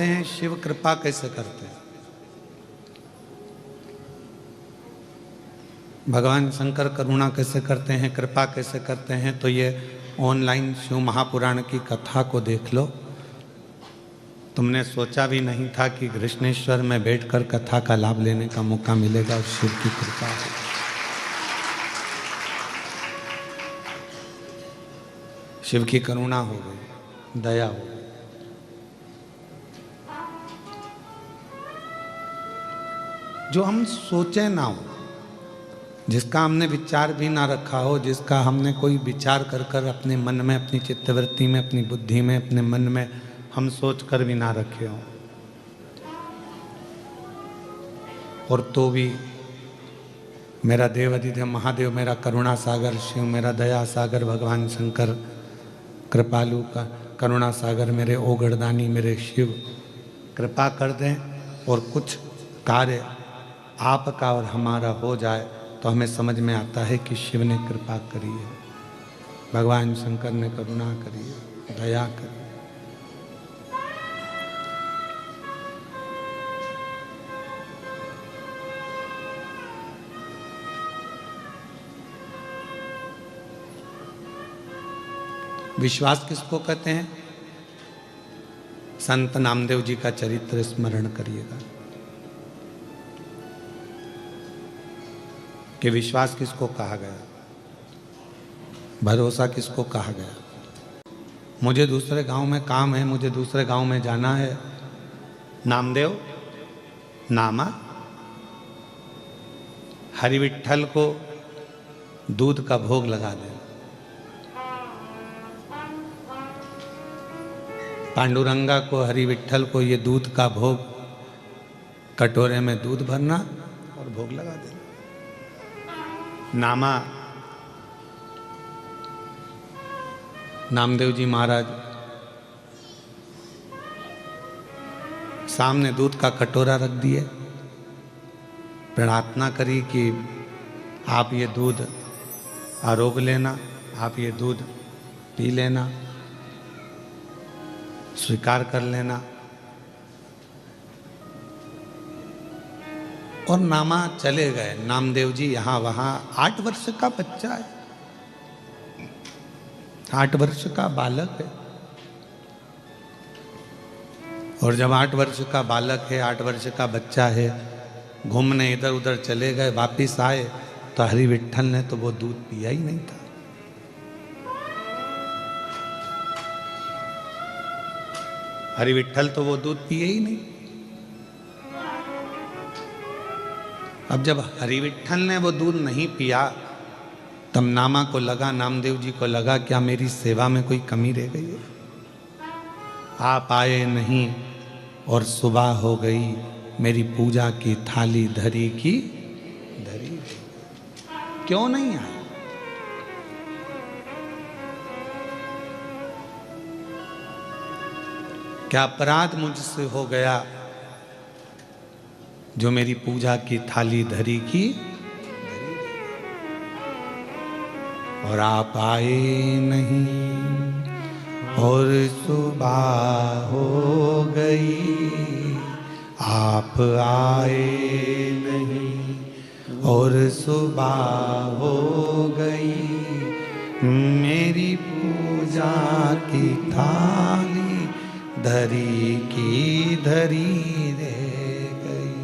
हैं शिव कृपा कैसे करते हैं। भगवान शंकर करुणा कैसे करते हैं, कृपा कैसे करते हैं, तो ये ऑनलाइन शिव महापुराण की कथा को देख लो। तुमने सोचा भी नहीं था कि कृष्णेश्वर में बैठकर कथा का लाभ लेने का मौका मिलेगा और शिव की कृपा है। शिव की करुणा हो गई, दया हो गई। जो हम सोचे ना हो, जिसका हमने विचार भी ना रखा हो, जिसका हमने कोई विचार कर कर अपने मन में, अपनी चित्तवृत्ति में, अपनी बुद्धि में, अपने मन में हम सोच कर भी ना रखे हो, और तो भी मेरा देव अधिदेव महादेव, मेरा करुणा सागर शिव, मेरा दया सागर भगवान शंकर, कृपालु का करुणा सागर मेरे ओगड़दानी मेरे शिव कृपा कर दें और कुछ कार्य आपका और हमारा हो जाए, तो हमें समझ में आता है कि शिव ने कृपा करी है, भगवान शंकर ने करुणा करी है, दया करी है। विश्वास किसको कहते हैं? संत नामदेव जी का चरित्र स्मरण करिएगा कि विश्वास किसको कहा गया, भरोसा किसको कहा गया। मुझे दूसरे गांव में काम है, मुझे दूसरे गांव में जाना है, नामदेव नामा हरि विट्ठल को दूध का भोग लगा दे, पांडुरंगा को, हरि विट्ठल को ये दूध का भोग, कटोरे में दूध भरना और भोग लगा देना। नामा नामदेव जी महाराज सामने दूध का कटोरा रख दिए, प्रार्थना करी कि आप ये दूध आरोग लेना, आप ये दूध पी लेना, स्वीकार कर लेना। और नामा चले गए। नामदेव जी यहाँ वहाँ, 8 वर्ष का बच्चा है, 8 वर्ष का बालक है। और जब 8 वर्ष का बालक है, 8 वर्ष का बच्चा है, घूमने इधर उधर चले गए, वापिस आए तो हरि विट्ठल ने तो वो दूध पिया ही नहीं था। हरि विट्ठल तो वो दूध पिए ही नहीं। अब जब हरि विट्ठल ने वो दूध नहीं पिया, तब नामा को लगा, नामदेव जी को लगा क्या मेरी सेवा में कोई कमी रह गई है। आप आए नहीं और सुबह हो गई, मेरी पूजा की थाली धरी की धरी। क्यों नहीं आए? क्या अपराध मुझसे हो गया जो मेरी पूजा की थाली धरी की धरी, और आप आए नहीं और सुबह हो गई, आप आए नहीं और सुबह हो गई, मेरी पूजा की थाली धरी की धरी रह गई।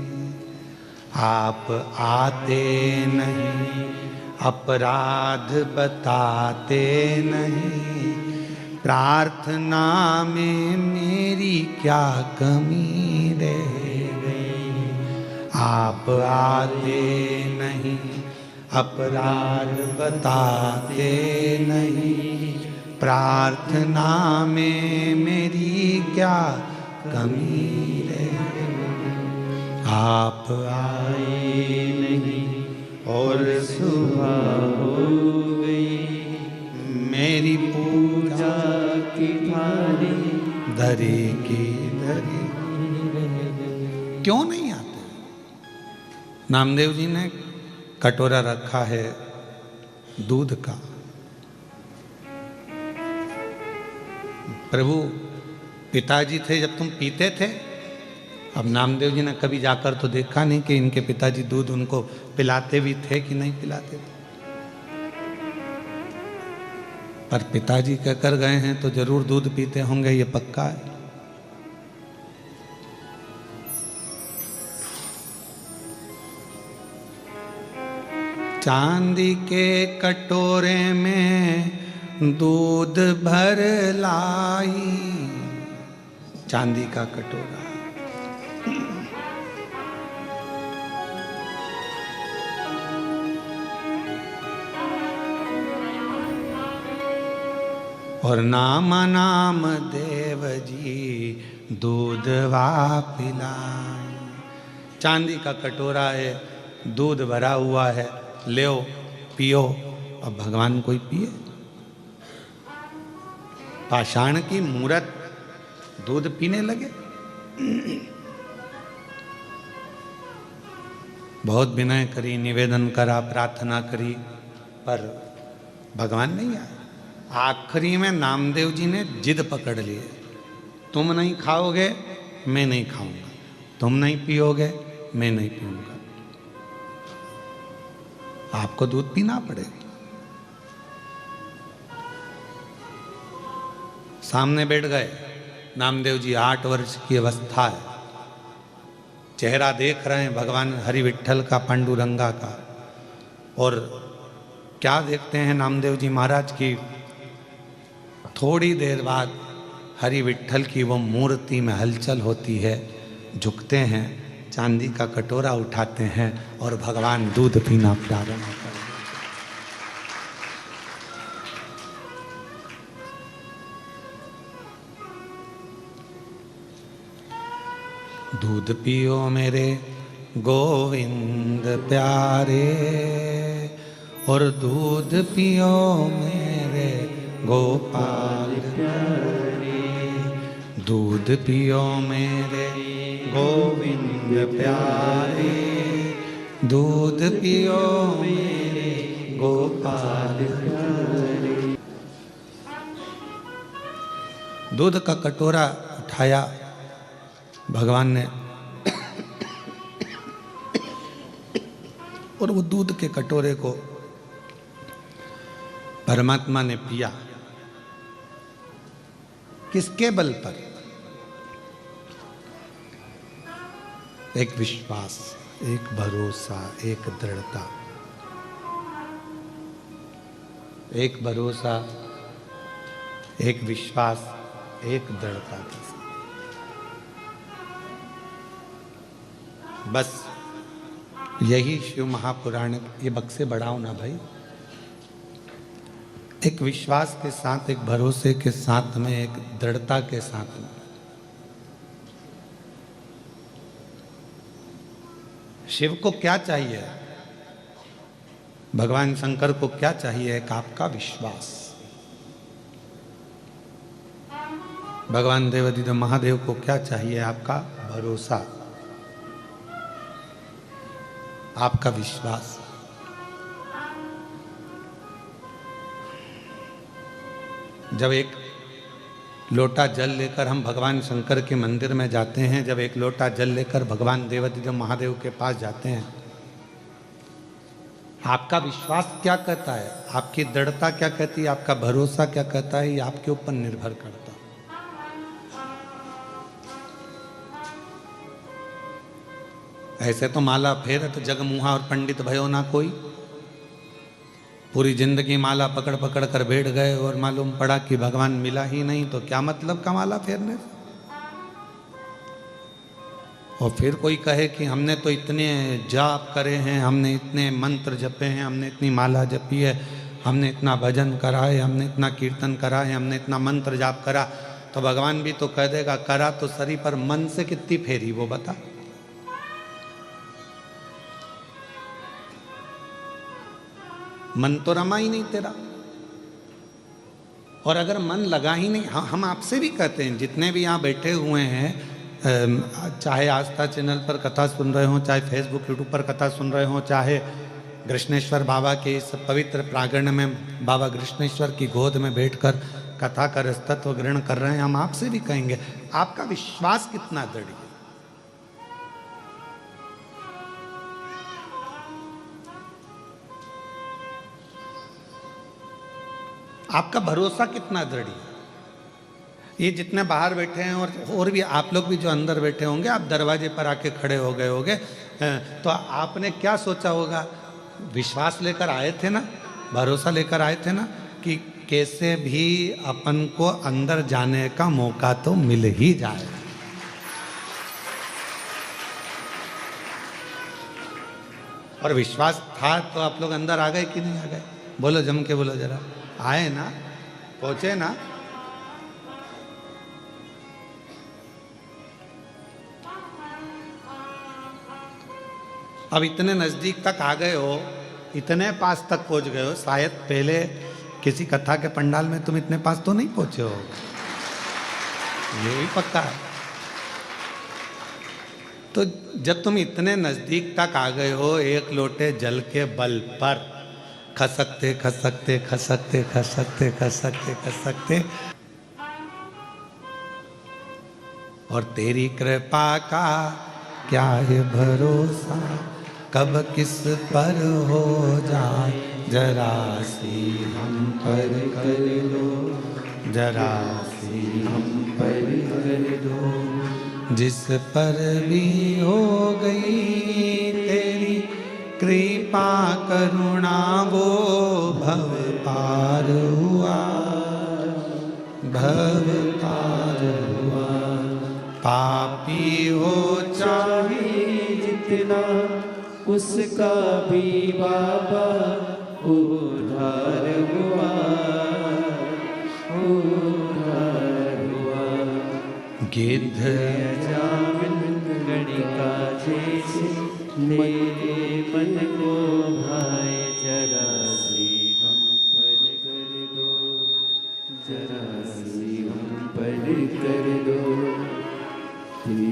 आप आते नहीं, अपराध बताते नहीं, प्रार्थना में मेरी क्या कमी रह गई। आप आते नहीं, अपराध बताते नहीं, प्रार्थना में मेरी क्या कमी रह गई। आप आए नहीं और सुबह हो गई, मेरी पूजा की थाली धरी की धरी। क्यों नहीं आते? नामदेव जी ने कटोरा रखा है दूध का, प्रभु पिताजी थे जब तुम पीते थे। अब नामदेव जी ने कभी जाकर तो देखा नहीं कि इनके पिताजी दूध उनको पिलाते भी थे कि नहीं पिलाते थे, पर पिताजी कहकर गए हैं तो जरूर दूध पीते होंगे, ये पक्का है। चांदी के कटोरे में दूध भर लाई, चांदी का कटोरा, और नाम नाम देव जी दूध वा पिलाई। चांदी का कटोरा है, दूध भरा हुआ है, ले पियो। अब भगवान कोई पिए? पाषाण की मूरत दूध पीने लगे। बहुत विनय करी, निवेदन करा, प्रार्थना करी, पर भगवान नहीं आए। आखिरी में नामदेव जी ने जिद पकड़ लिए, तुम नहीं खाओगे मैं नहीं खाऊंगा, तुम नहीं पियोगे मैं नहीं पीऊंगा, आपको दूध पीना पड़ेगा। सामने बैठ गए नामदेव जी, 8 वर्ष की अवस्था है, चेहरा देख रहे हैं भगवान हरि विट्ठल का, पांडुरंगा का। और क्या देखते हैं नामदेव जी महाराज की, थोड़ी देर बाद हरि विट्ठल की वो मूर्ति में हलचल होती है, झुकते हैं, चांदी का कटोरा उठाते हैं और भगवान दूध पीना प्रारंभ कर देते। दूध पियो मेरे गोविंद प्यारे, और दूध पियो मेरे गोपाल प्यारे, दूध पियो मेरे गोविंद प्यारे, दूध पियो मेरे गोपाल प्यारे। दूध का कटोरा उठाया भगवान ने, और वो दूध के कटोरे को परमात्मा ने पिया। किसके बल पर? एक विश्वास, एक भरोसा, एक दृढ़ता, एक भरोसा, एक विश्वास, एक दृढ़ता के साथ। बस यही शिव महापुराण, ये बक्से बढ़ाओ ना भाई, एक विश्वास के साथ, एक भरोसे के साथ में, एक दृढ़ता के साथ में। शिव को क्या चाहिए? भगवान शंकर को क्या चाहिए? एक आपका विश्वास। भगवान देवाधिदेव महादेव को क्या चाहिए? आपका भरोसा, आपका विश्वास। जब एक लोटा जल लेकर हम भगवान शंकर के मंदिर में जाते हैं, जब एक लोटा जल लेकर भगवान देवाधिदेव महादेव के पास जाते हैं, आपका विश्वास क्या कहता है, आपकी दृढ़ता क्या कहती है, आपका भरोसा क्या कहता है, ये आपके ऊपर निर्भर करता है। ऐसे तो माला फेर तो जगमुहा और पंडित भयो ना कोई, पूरी जिंदगी माला पकड़ पकड़ कर बैठ गए और मालूम पड़ा कि भगवान मिला ही नहीं, तो क्या मतलब का माला फेरने से? और फिर कोई कहे कि हमने तो इतने जाप करे हैं, हमने इतने मंत्र जपे हैं, हमने इतनी माला जपी है, हमने इतना भजन करा है, हमने इतना कीर्तन करा है, हमने इतना मंत्र जाप करा, तो भगवान भी तो कह देगा करा तो सरी, पर मन से कितनी फेरी वो बता। मन तो रमा ही नहीं तेरा, और अगर मन लगा ही नहीं, हम आपसे भी कहते हैं, जितने भी यहाँ बैठे हुए हैं, चाहे आस्था चैनल पर कथा सुन रहे हो, चाहे फेसबुक यूट्यूब पर कथा सुन रहे हो, चाहे कृष्णेश्वर बाबा के इस पवित्र प्रांगण में बाबा कृष्णेश्वर की गोद में बैठकर कथा का रसतत्व ग्रहण कर रहे हैं, हम आपसे भी कहेंगे आपका विश्वास कितना दृढ़ है। आपका भरोसा कितना दृढ़ है। ये जितने बाहर बैठे हैं और भी आप लोग भी जो अंदर बैठे होंगे, आप दरवाजे पर आके खड़े हो गए होंगे, तो आपने क्या सोचा होगा? विश्वास लेकर आए थे ना, भरोसा लेकर आए थे ना कि कैसे भी अपन को अंदर जाने का मौका तो मिल ही जाए। और विश्वास था तो आप लोग अंदर आ गए कि नहीं आ गए? बोलो, जम के बोलो जरा। आए ना? पहुंचे ना? अब इतने नजदीक तक आ गए हो, इतने पास तक पहुंच गए हो, शायद पहले किसी कथा के पंडाल में तुम इतने पास तो नहीं पहुंचे हो, ये भी पक्का है। तो जब तुम इतने नजदीक तक आ गए हो, एक लोटे जल के बल पर खसकते खसकते खसकते खसकते खसकते खसकते, और तेरी कृपा का क्या है भरोसा, कब किस पर हो जाए, जरा सी हम पर कर दो, जरा सी हम पर कर दो। जिस पर भी हो गई तेरी कृपा करुणा, वो भव पार हुआ, भव पार हुआ। पापी हो चाहे जितना, उसका भी बाबा उद्धार हुआ, उद्धार हुआ। गिद्ध अजामिन गणिका जैसे मेरे मन को भाए, जरा सी हम पर कर दो, जरा सी हम पर कर दो।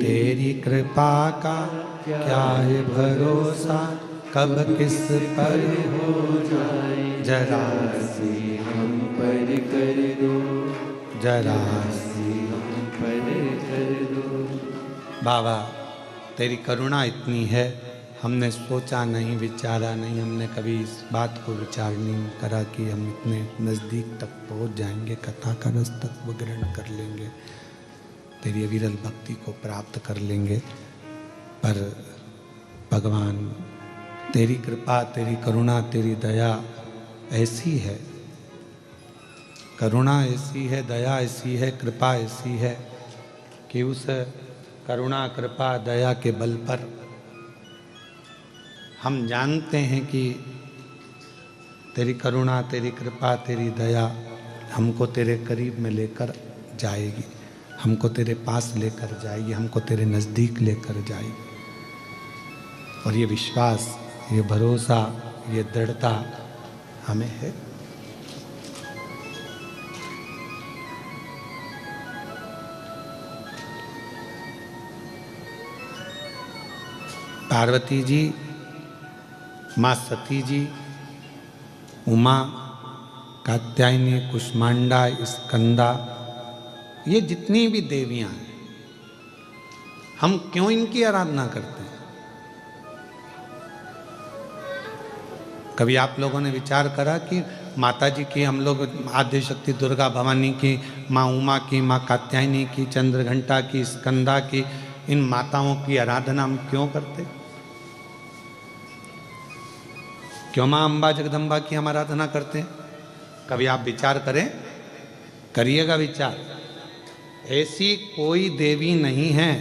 तेरी कृपा का क्या है भरोसा, कब किस पर हो जाए, जरा सी हम पर कर दो, जरा सी हम पर कर दो। बाबा तेरी करुणा इतनी है, हमने सोचा नहीं, विचारा नहीं, हमने कभी इस बात को विचार नहीं करा कि हम इतने नज़दीक तक पहुंच जाएंगे, कथा का रस तत्व ग्रहण कर लेंगे, तेरी अविरल भक्ति को प्राप्त कर लेंगे। पर भगवान तेरी कृपा, तेरी करुणा, तेरी दया ऐसी है, करुणा ऐसी है, दया ऐसी है, कृपा ऐसी है कि उस करुणा, कृपा, दया के बल पर हम जानते हैं कि तेरी करुणा, तेरी कृपा, तेरी दया हमको तेरे करीब में लेकर जाएगी, हमको तेरे पास लेकर जाएगी, हमको तेरे नज़दीक लेकर जाएगी। और ये विश्वास, ये भरोसा, ये दृढ़ता हमें है। पार्वती जी, माँ सती जी, उमा, कात्यायनी, कुष्मांडा, स्कंदा, ये जितनी भी देवियां हैं, हम क्यों इनकी आराधना करते हैं? कभी आप लोगों ने विचार करा कि माता जी की हम लोग आद्य शक्ति दुर्गा भवानी की, माँ उमा की, माँ कात्यायनी की, चंद्रघंटा की, स्कंदा की, इन माताओं की आराधना हम क्यों करते? क्यों माँ अम्बा जगदम्बा की हम आराधना करते हैं? कभी आप विचार करें, करिएगा विचार। ऐसी कोई देवी नहीं है,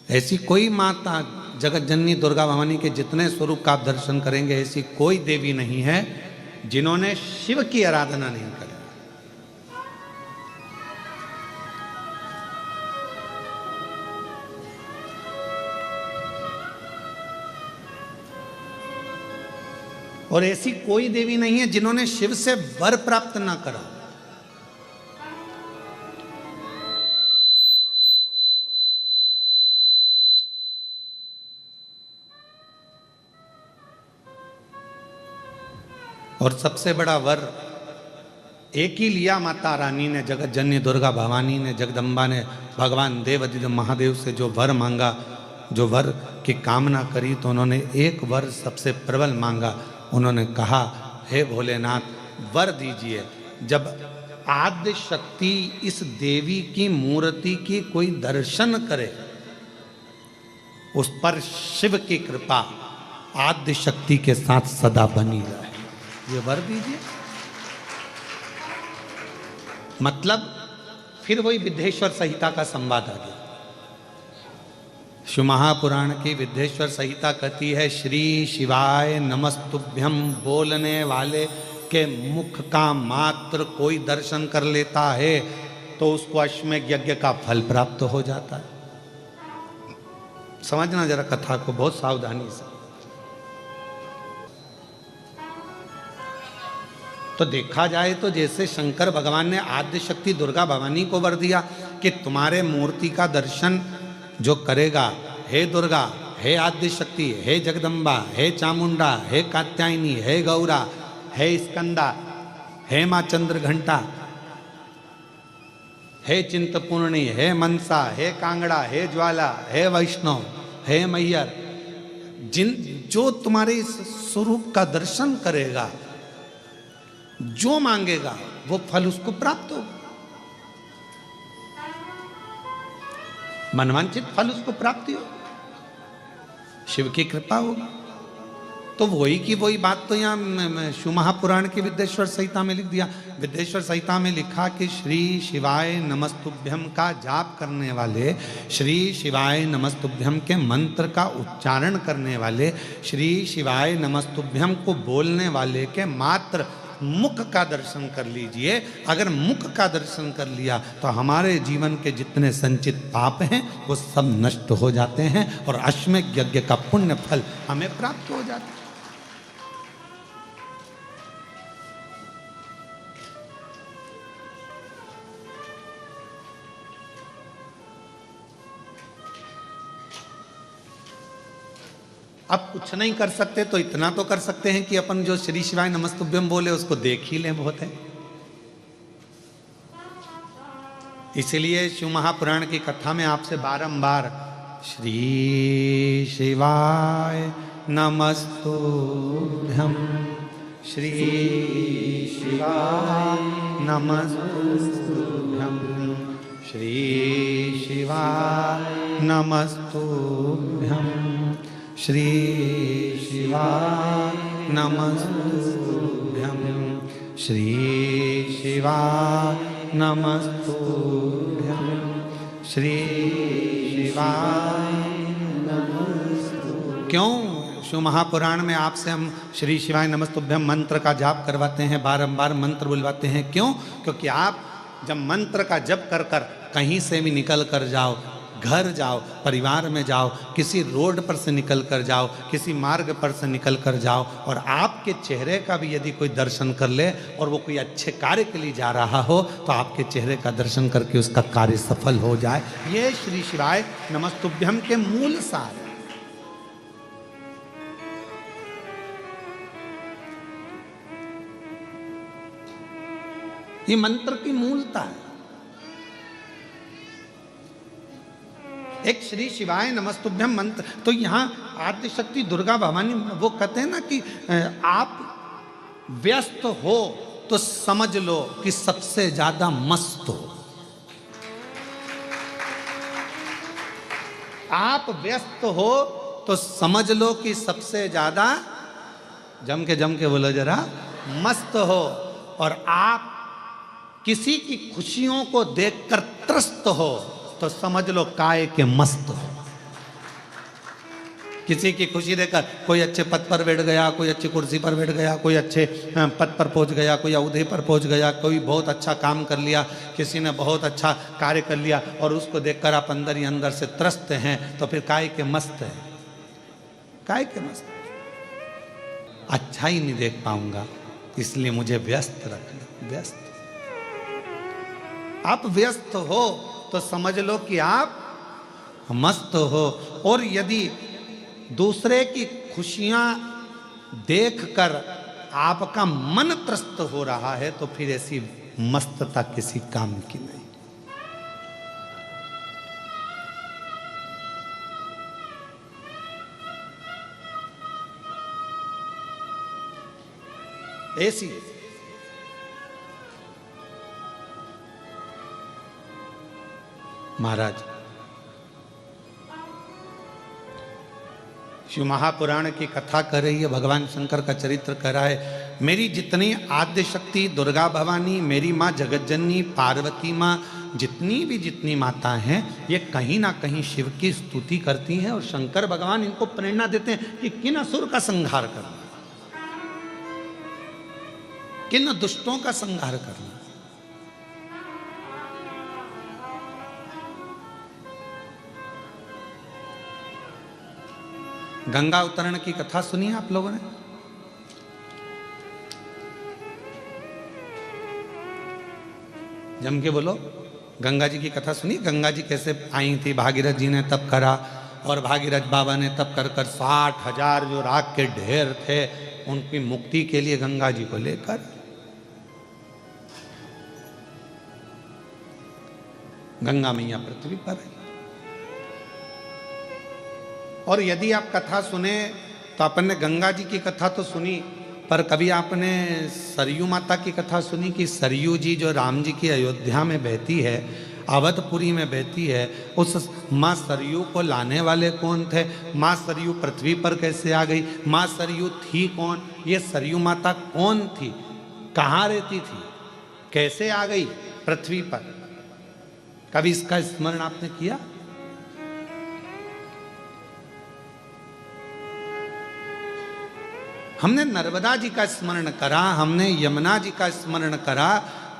ऐसी कोई माता, जगत जननी दुर्गा भवानी के जितने स्वरूप का आप दर्शन करेंगे, ऐसी कोई देवी नहीं है जिन्होंने शिव की आराधना नहीं करी। और ऐसी कोई देवी नहीं है जिन्होंने शिव से वर प्राप्त ना करा। और सबसे बड़ा वर एक ही लिया माता रानी ने, जगत जननी दुर्गा भवानी ने, जगदम्बा ने भगवान देवाधिदेव महादेव से जो वर मांगा, जो वर की कामना करी, तो उन्होंने एक वर सबसे प्रबल मांगा। उन्होंने कहा, हे भोलेनाथ वर दीजिए, जब आद्य शक्ति इस देवी की मूर्ति की कोई दर्शन करे, उस पर शिव की कृपा आद्य शक्ति के साथ सदा बनी रहे, ये वर दीजिए। मतलब फिर वही विद्येश्वर संहिता का संवाद आ गया। शिव महापुराण की विद्येश्वर संहिता कहती है, श्री शिवाय नमस्तुभ्यम बोलने वाले के मुख का मात्र कोई दर्शन कर लेता है तो उसको अश्वमेध यज्ञ का फल प्राप्त हो जाता है। समझना जरा कथा को बहुत सावधानी से। तो देखा जाए तो जैसे शंकर भगवान ने आद्य शक्ति दुर्गा भवानी को वर दिया कि तुम्हारे मूर्ति का दर्शन जो करेगा, हे दुर्गा, हे आद्य शक्ति, हे जगदम्बा, हे चामुंडा, हे कात्यायनी, हे गौरा, हे स्कंदा, हे माँ चंद्रघंटा, हे चिंतपूर्णी, हे मनसा, हे कांगड़ा, हे ज्वाला, हे वैष्णव, हे मैयर, जो तुम्हारे इस स्वरूप का दर्शन करेगा, जो मांगेगा वो फल उसको प्राप्त होगा, मनवांचित फल उसको प्राप्ति हो, शिव की कृपा होगी। तो वही की वही बात तो यहाँ शिव महापुराण की विद्येश्वर संहिता में लिख दिया। विद्येश्वर संहिता में लिखा कि श्री शिवाय नमस्तुभ्यम का जाप करने वाले, श्री शिवाय नमस्तुभ्यम के मंत्र का उच्चारण करने वाले, श्री शिवाय नमस्तुभ्यम को बोलने वाले के मात्र मुख का दर्शन कर लीजिए। अगर मुख का दर्शन कर लिया तो हमारे जीवन के जितने संचित पाप हैं वो सब नष्ट हो जाते हैं और अश्वमेध यज्ञ का पुण्य फल हमें प्राप्त हो जाता है। अब कुछ नहीं कर सकते तो इतना तो कर सकते हैं कि अपन जो श्री शिवाय नमस्तुभ्यम बोले उसको देख ही लें, बहुत है। इसलिए शिव महापुराण की कथा में आपसे बारंबार श्री शिवाय नमस्तुभ्यम, श्री शिवाय नमस्तुभ्यम, श्री शिवाय नमस्तुभ्यम, श्री शिवाय नमस्तुभ्यम, श्री शिवाय नमस्तुभ्यम, श्री शिवाय नमस्तुभ्यम। क्यों शिव महापुराण में आपसे हम श्री शिवाय नमस्तुभ्यम मंत्र का जाप करवाते हैं, बारंबार मंत्र बुलवाते हैं? क्यों? क्योंकि आप जब मंत्र का जप कर कर कहीं से भी निकल कर जाओ, घर जाओ, परिवार में जाओ, किसी रोड पर से निकल कर जाओ, किसी मार्ग पर से निकल कर जाओ और आपके चेहरे का भी यदि कोई दर्शन कर ले और वो कोई अच्छे कार्य के लिए जा रहा हो तो आपके चेहरे का दर्शन करके उसका कार्य सफल हो जाए। ये श्री शिवाय नमस्तुभ्यम के मूल सार है। ये मंत्र की मूलता है। एक श्री शिवाय नमस्तुभ्यम मंत्र, तो यहाँ आद्य शक्ति दुर्गा भवानी वो कहते हैं ना कि आप व्यस्त हो तो समझ लो कि सबसे ज्यादा मस्त हो। आप व्यस्त हो तो समझ लो कि सबसे ज्यादा, जम के बोलो जरा, मस्त हो। और आप किसी की खुशियों को देखकर त्रस्त हो तो समझ लो काय के मस्त हो। किसी की खुशी देखकर कोई अच्छे पद पर बैठ गया, कोई अच्छी कुर्सी पर बैठ गया, कोई अच्छे पद पर पहुंच गया, कोई औहदे पर पहुंच गया, कोई बहुत अच्छा काम कर लिया, किसी ने बहुत अच्छा कार्य कर लिया और उसको देखकर आप अंदर ही अंदर से त्रस्त हैं, तो फिर काय के मस्त है, काय के मस्त। अच्छा ही नहीं देख पाऊंगा इसलिए मुझे व्यस्त रखना। व्यस्त, आप व्यस्त हो तो समझ लो कि आप मस्त हो। और यदि दूसरे की खुशियां देखकर आपका मन त्रस्त हो रहा है तो फिर ऐसी मस्तता किसी काम की नहीं। ऐसी महाराज शिव महापुराण की कथा कर रही है, भगवान शंकर का चरित्र कर रहा है। मेरी जितनी आद्य शक्ति दुर्गा भवानी, मेरी माँ जगतजननी, पार्वती माँ, जितनी माता हैं, ये कहीं ना कहीं शिव की स्तुति करती हैं और शंकर भगवान इनको प्रेरणा देते हैं कि किन असुर का संहार करना, किन दुष्टों का संहार करना। गंगा अवतरण की कथा सुनी आप लोगों ने? जम के बोलो, गंगा जी की कथा सुनी? गंगा जी कैसे आई थी, भागीरथ जी ने तप करा और भागीरथ बाबा ने तप कर 60,000 जो राख के ढेर थे उनकी मुक्ति के लिए गंगा जी को लेकर गंगा मैया पृथ्वी पर है। और यदि आप कथा सुने तो अपन ने गंगा जी की कथा तो सुनी, पर कभी आपने सरयू माता की कथा सुनी कि सरयू जी जो राम जी की अयोध्या में बहती है, अवधपुरी में बहती है, उस माँ सरयू को लाने वाले कौन थे? माँ सरयू पृथ्वी पर कैसे आ गई? माँ सरयू थी कौन? ये सरयू माता कौन थी? कहाँ रहती थी? कैसे आ गई पृथ्वी पर? कभी इसका स्मरण आपने किया? हमने नर्मदा जी का स्मरण करा, हमने यमुना जी का स्मरण करा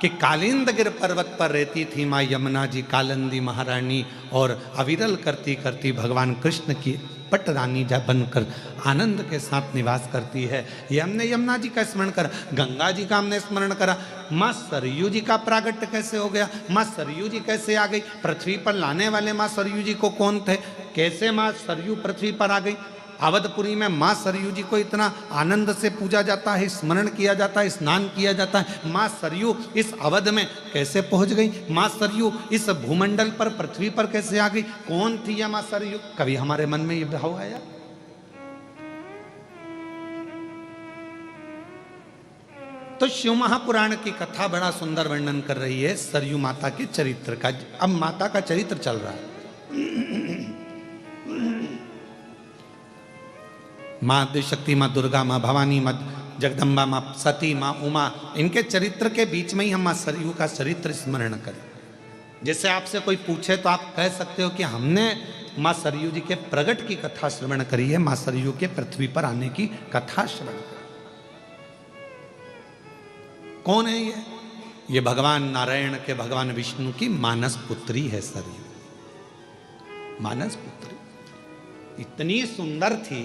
कि कालिंदगिर पर्वत पर रहती थी माँ यमुना जी, कालिंदी महारानी, और अविरल करती करती भगवान कृष्ण की पट रानी बनकर आनंद के साथ निवास करती है। ये हमने यमुना जी का स्मरण करा। गंगा जी का हमने स्मरण करा। माँ सरयू जी का प्रागट्य कैसे हो गया? माँ सरयू जी कैसे आ गई पृथ्वी पर? लाने वाले माँ सरयू जी को कौन थे? कैसे माँ सरयू पृथ्वी पर आ गई? अवधपुरी में माँ सरयू जी को इतना आनंद से पूजा जाता है, स्मरण किया जाता है, स्नान किया जाता है। माँ सरयू इस अवध में कैसे पहुंच गई? माँ सरयू इस भूमंडल पर, पृथ्वी पर कैसे आ गई? कौन थी यह माँ सरयू? कभी हमारे मन में ये भाव आया? तो शिव महापुराण की कथा बड़ा सुंदर वर्णन कर रही है सरयू माता के चरित्र का। अब माता का चरित्र चल रहा है। माँ आदिशक्ति, माँ दुर्गा, माँ भवानी, माँ जगदम्बा, माँ सती, माँ उमा, इनके चरित्र के बीच में ही हम माँ सरयू का चरित्र स्मरण करें। जैसे आपसे कोई पूछे तो आप कह सकते हो कि हमने माँ सरयू जी के प्रगट की कथा श्रवण करी है, माँ सरयू के पृथ्वी पर आने की कथा श्रवण करी। कौन है ये? ये भगवान नारायण के, भगवान विष्णु की मानस पुत्री है सरयू। मानस पुत्री इतनी सुंदर थी,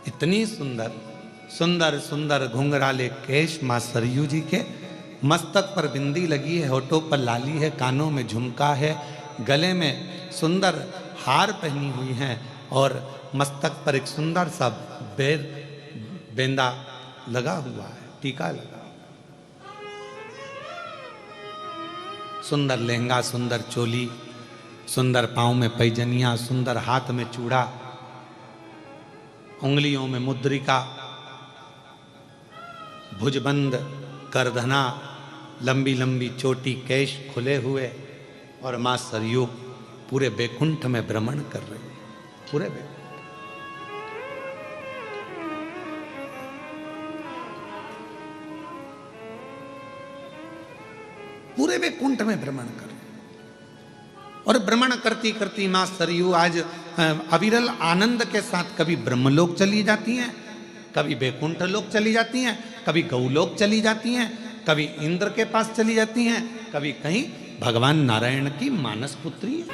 इतनी सुंदर, सुंदर सुंदर घुंघराले केश माँ सरयू जी के, मस्तक पर बिंदी लगी है, होठों पर लाली है, कानों में झुमका है, गले में सुंदर हार पहनी हुई है और मस्तक पर एक सुंदर सा बेंदा लगा हुआ है, टीका लगा। सुंदर लहंगा, सुंदर चोली, सुंदर पाँव में पैजनिया, सुंदर हाथ में चूड़ा, उंगलियों में मुद्रिका, भुजबंद करधना, लंबी लंबी चोटी, केश खुले हुए, और माँ सरयू पूरे बैकुंठ में भ्रमण कर रही है। पूरे बैकुंठ में भ्रमण कर रही है। और भ्रमण करती करती माँ सरयू आज अविरल आनंद के साथ कभी ब्रह्मलोक चली जाती हैं, कभी बैकुंठ लोक चली जाती हैं, कभी गौलोक चली जाती हैं, कभी इंद्र के पास चली जाती हैं, कभी कहीं भगवान नारायण की मानस पुत्री है।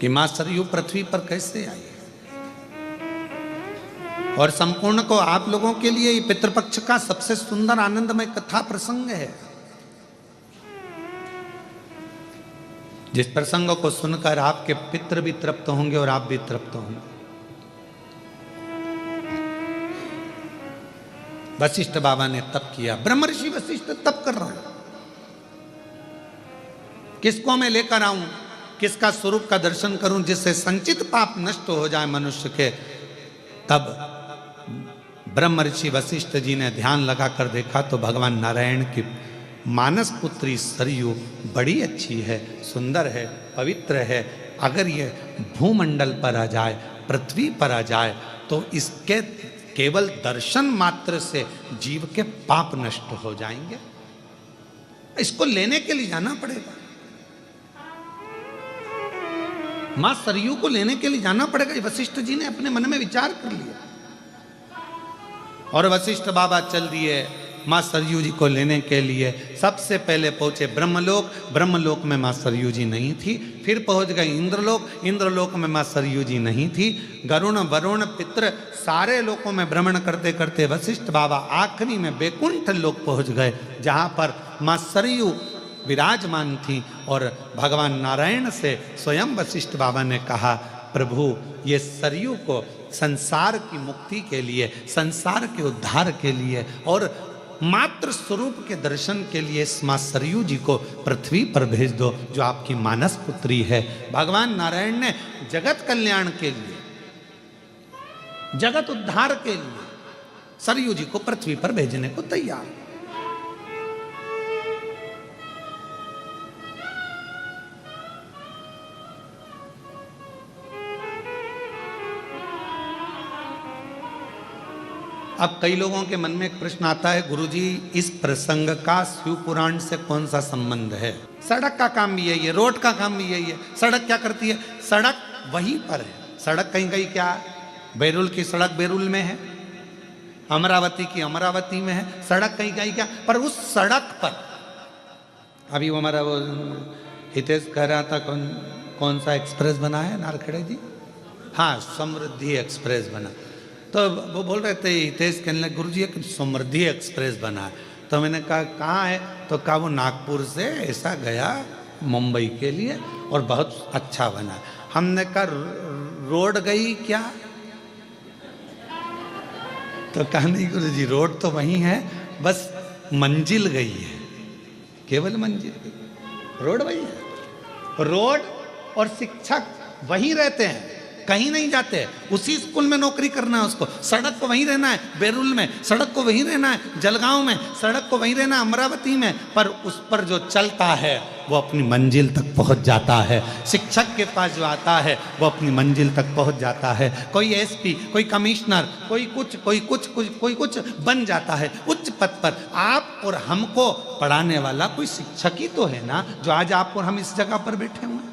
कि मां सरयू पृथ्वी पर कैसे आई? और संपूर्ण को आप लोगों के लिए पितृपक्ष का सबसे सुंदर आनंदमय कथा प्रसंग है। जिस प्रसंग को सुनकर आपके पितृ भी तृप्त होंगे और आप भी तृप्त होंगे। वशिष्ठ बाबा ने तप किया, ब्रह्मर्षि वशिष्ठ तप कर रहे हैं। किसको मैं लेकर आऊं, किसका स्वरूप का दर्शन करूं जिससे संचित पाप नष्ट हो जाए मनुष्य के। तब ब्रह्मर्षि वशिष्ठ जी ने ध्यान लगाकर देखा तो भगवान नारायण की मानस पुत्री सरयू बड़ी अच्छी है, सुंदर है, पवित्र है। अगर ये भूमंडल पर आ जाए, पृथ्वी पर आ जाए, तो इसके केवल दर्शन मात्र से जीव के पाप नष्ट हो जाएंगे। इसको लेने के लिए जाना पड़ेगा, मां सरयू को लेने के लिए जाना पड़ेगा। वशिष्ठ जी ने अपने मन में विचार कर लिया और वशिष्ठ बाबा चल दिए मां सरयू जी को लेने के लिए। सबसे पहले पहुंचे ब्रह्मलोक, ब्रह्मलोक में मां सरयू जी नहीं थी। फिर पहुंच गए इंद्रलोक, इंद्रलोक में मां सरयू जी नहीं थी। गरुण वरुण पितृ सारे लोकों में भ्रमण करते करते वशिष्ठ बाबा आखिरी में बैकुंठ लोक पहुंच गए, जहां पर मां सरयू विराजमान थी। और भगवान नारायण से स्वयं वशिष्ठ बाबा ने कहा, प्रभु ये सरयू को संसार की मुक्ति के लिए, संसार के उद्धार के लिए और मात्र स्वरूप के दर्शन के लिए इस मां सरयू जी को पृथ्वी पर भेज दो, जो आपकी मानस पुत्री है। भगवान नारायण ने जगत कल्याण के लिए, जगत उद्धार के लिए सरयू जी को पृथ्वी पर भेजने को तैयार। अब कई लोगों के मन में एक प्रश्न आता है, गुरुजी इस प्रसंग का शिव पुराण से कौन सा संबंध है? सड़क का काम भी यही है, रोड का काम भी यही है। सड़क क्या करती है? सड़क वहीं पर है। सड़क कहीं कहीं क्या है? बैरुल की सड़क बैरुल में है, अमरावती की अमरावती में है। सड़क कहीं कहीं क्या, पर उस सड़क पर अभी वो हमारा वो हितेश कह रहा था कौन सा एक्सप्रेस बना है नारखेड़े जी? हाँ, समृद्धि एक्सप्रेस बना। तो वो बोल रहे थे हितेश, कहने लगे गुरुजी एक समृद्धि एक्सप्रेस बना है। तो मैंने कहा कहाँ है? तो कहा वो नागपुर से ऐसा गया मुंबई के लिए और बहुत अच्छा बना। हमने कहा रोड गई क्या? तो कहा नहीं गुरुजी रोड तो वही है, बस मंजिल गई है, केवल मंजिल गई, रोड वही है। रोड और शिक्षक वहीं रहते हैं, कहीं नहीं जाते। उसी स्कूल में नौकरी करना है उसको। सड़क को वहीं रहना है बैरुल में, सड़क को वहीं रहना है जलगांव में, सड़क को वहीं रहना है अमरावती में, पर उस पर जो चलता है वो अपनी मंजिल तक पहुंच जाता है। शिक्षक के पास जो आता है वो अपनी मंजिल तक पहुंच जाता है। कोई एसपी, कोई कमिश्नर, कोई कुछ बन जाता है उच्च पद पर। आप और हमको पढ़ाने वाला कोई शिक्षक ही तो है ना, जो आज आप और हम इस जगह पर बैठे हुए हैं।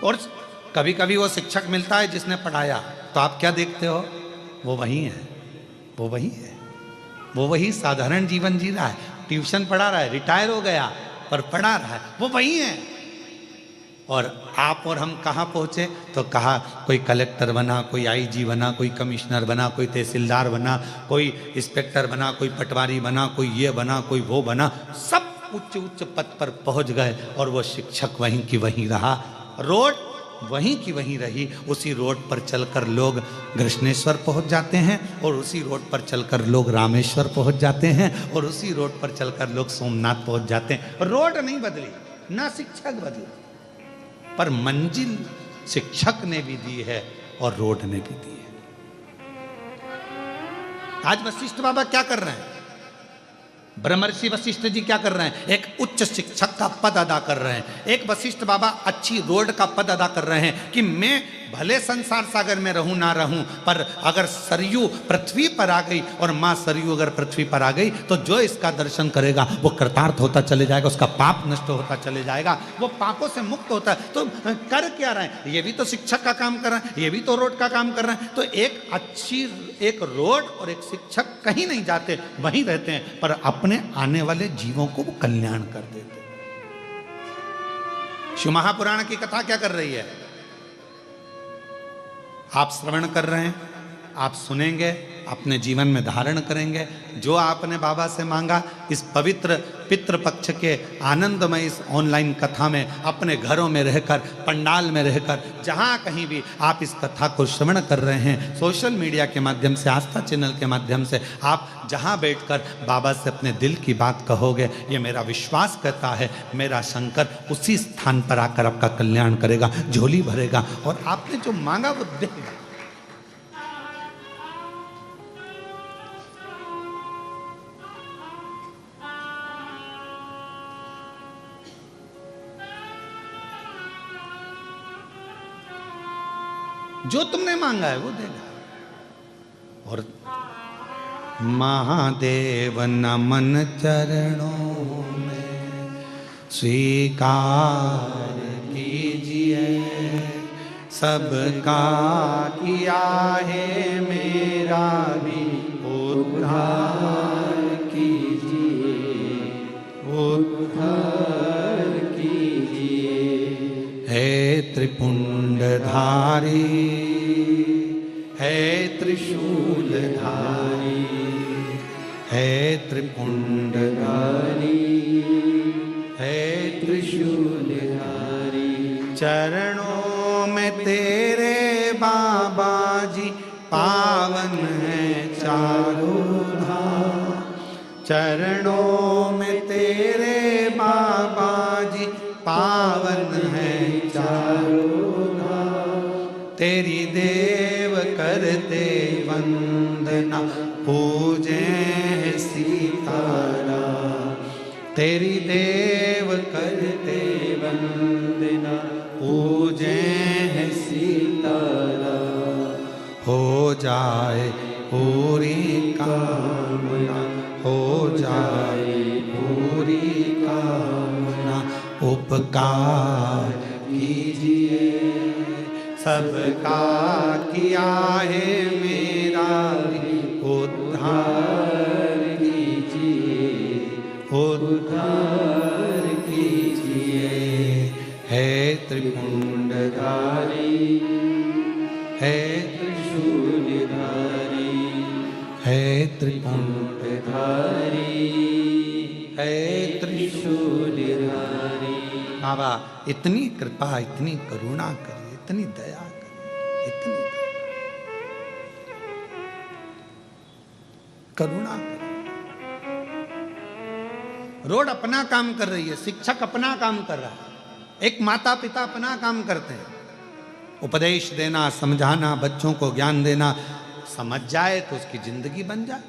और कभी कभी वो शिक्षक मिलता है जिसने पढ़ाया, तो आप क्या देखते हो? वो वही है, वो वही है, वो वही साधारण जीवन जी रहा है, ट्यूशन पढ़ा रहा है, रिटायर हो गया पर पढ़ा रहा है, वो वही है। और आप और हम कहाँ पहुँचे? तो कहा कोई कलेक्टर बना, कोई आईजी बना, कोई कमिश्नर बना, कोई तहसीलदार बना, कोई इंस्पेक्टर बना, कोई पटवारी बना, कोई ये बना, कोई वो बना, सब उच्च उच्च पद पर पहुँच गए और वो शिक्षक वहीं की वहीं रहा। रोड वहीं की वहीं रही। उसी रोड पर चलकर लोग कृष्णेश्वर पहुंच जाते हैं और उसी रोड पर चलकर लोग रामेश्वर पहुंच जाते हैं और उसी रोड पर चलकर लोग सोमनाथ पहुंच जाते हैं। रोड नहीं बदली, ना शिक्षक बदली, पर मंजिल शिक्षक ने भी दी है और रोड ने भी दी है। आज वशिष्ठ बाबा क्या कर रहे हैं? ब्रह्मर्षि वशिष्ठ जी क्या कर रहे हैं? एक उच्च शिक्षक का पद अदा कर रहे हैं। एक वशिष्ठ बाबा अच्छी रोड का पद अदा कर रहे हैं कि मैं भले संसार सागर में रहूं ना रहूं, पर अगर सरयू पृथ्वी पर आ गई और मां सरयू अगर पृथ्वी पर आ गई तो जो इसका दर्शन करेगा वो कृतार्थ होता चले जाएगा, उसका पाप नष्ट होता चले जाएगा, वो पापों से मुक्त होता है। तो कर क्या रहे हैं? ये भी तो शिक्षक का काम कर रहे हैं, ये भी तो रोड का काम कर रहे हैं। तो एक रोड और एक शिक्षक कहीं नहीं जाते, वहीं रहते हैं, पर अपने आने वाले जीवों को वो कल्याण कर देते। शिव महापुराण की कथा क्या कर रही है? आप श्रवण कर रहे हैं, आप सुनेंगे, अपने जीवन में धारण करेंगे। जो आपने बाबा से मांगा इस पवित्र पितृपक्ष के आनंदमय इस ऑनलाइन कथा में, अपने घरों में रहकर, पंडाल में रहकर, जहाँ कहीं भी आप इस कथा को श्रवण कर रहे हैं, सोशल मीडिया के माध्यम से, आस्था चैनल के माध्यम से, आप जहाँ बैठकर बाबा से अपने दिल की बात कहोगे, ये मेरा विश्वास कहता है मेरा शंकर उसी स्थान पर आकर आपका कल्याण करेगा, झोली भरेगा और आपने जो मांगा वो देगा। जो तुमने मांगा है वो देगा। और महादेव नमन चरणों में स्वीकार कीजिए, सबका किया है मेरा भी उद्धार कीजिए, उद्धार कीजिए। हे त्रिपुंडधारी, है त्रिशूलधारी, है त्रिपुंडधारी, है त्रिशूलधारी। चरणों में तेरे बाबा जी पावन है चारों धाम, चरणों में तेरे बाबा जी पावन है चारों धाम। तेरी देव करते वंदना पूजे सीताराम, तेरी देव करते वंदना पूजे सीताराम। हो जाए पूरी कामना, हो जाए पूरी कामना, उपकार कीजिए, सबका किया है मेरा उद्धार कीजिए, उद्धार कीजिए। है त्रिपुंडधारी, है त्रिशूलधारी, है त्रिपुंडधारी, है त्रिशूलधारी। बाबा इतनी कृपा, इतनी करुणा करिए, इतनी दया करिए, इतनी करुणा करिए। रोड अपना काम कर रही है, शिक्षक अपना काम कर रहा है, एक माता पिता अपना काम करते हैं, उपदेश देना, समझाना, बच्चों को ज्ञान देना। समझ जाए तो उसकी जिंदगी बन जाए।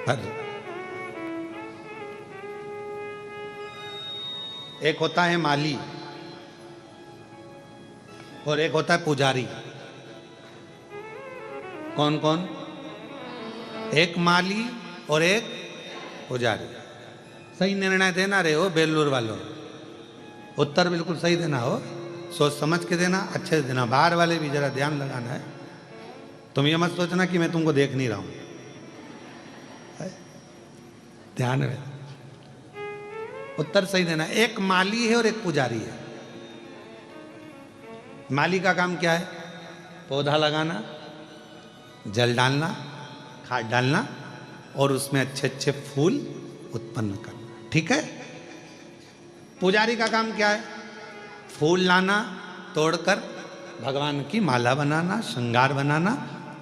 पर एक होता है माली और एक होता है पुजारी। कौन कौन? एक माली और एक पुजारी। सही निर्णय देना रहे हो बेलूर वालों, उत्तर बिल्कुल सही देना हो, सोच समझ के देना, अच्छे से देना। बाहर वाले भी जरा ध्यान लगाना है। तुम ये मत सोचना कि मैं तुमको देख नहीं रहा हूं, ध्यान में। उत्तर सही देना। एक माली है और एक पुजारी है। माली का काम क्या है? पौधा लगाना, जल डालना, खाद डालना और उसमें अच्छे अच्छे फूल उत्पन्न करना, ठीक है। पुजारी का काम क्या है? फूल लाना, तोड़कर भगवान की माला बनाना, श्रृंगार बनाना,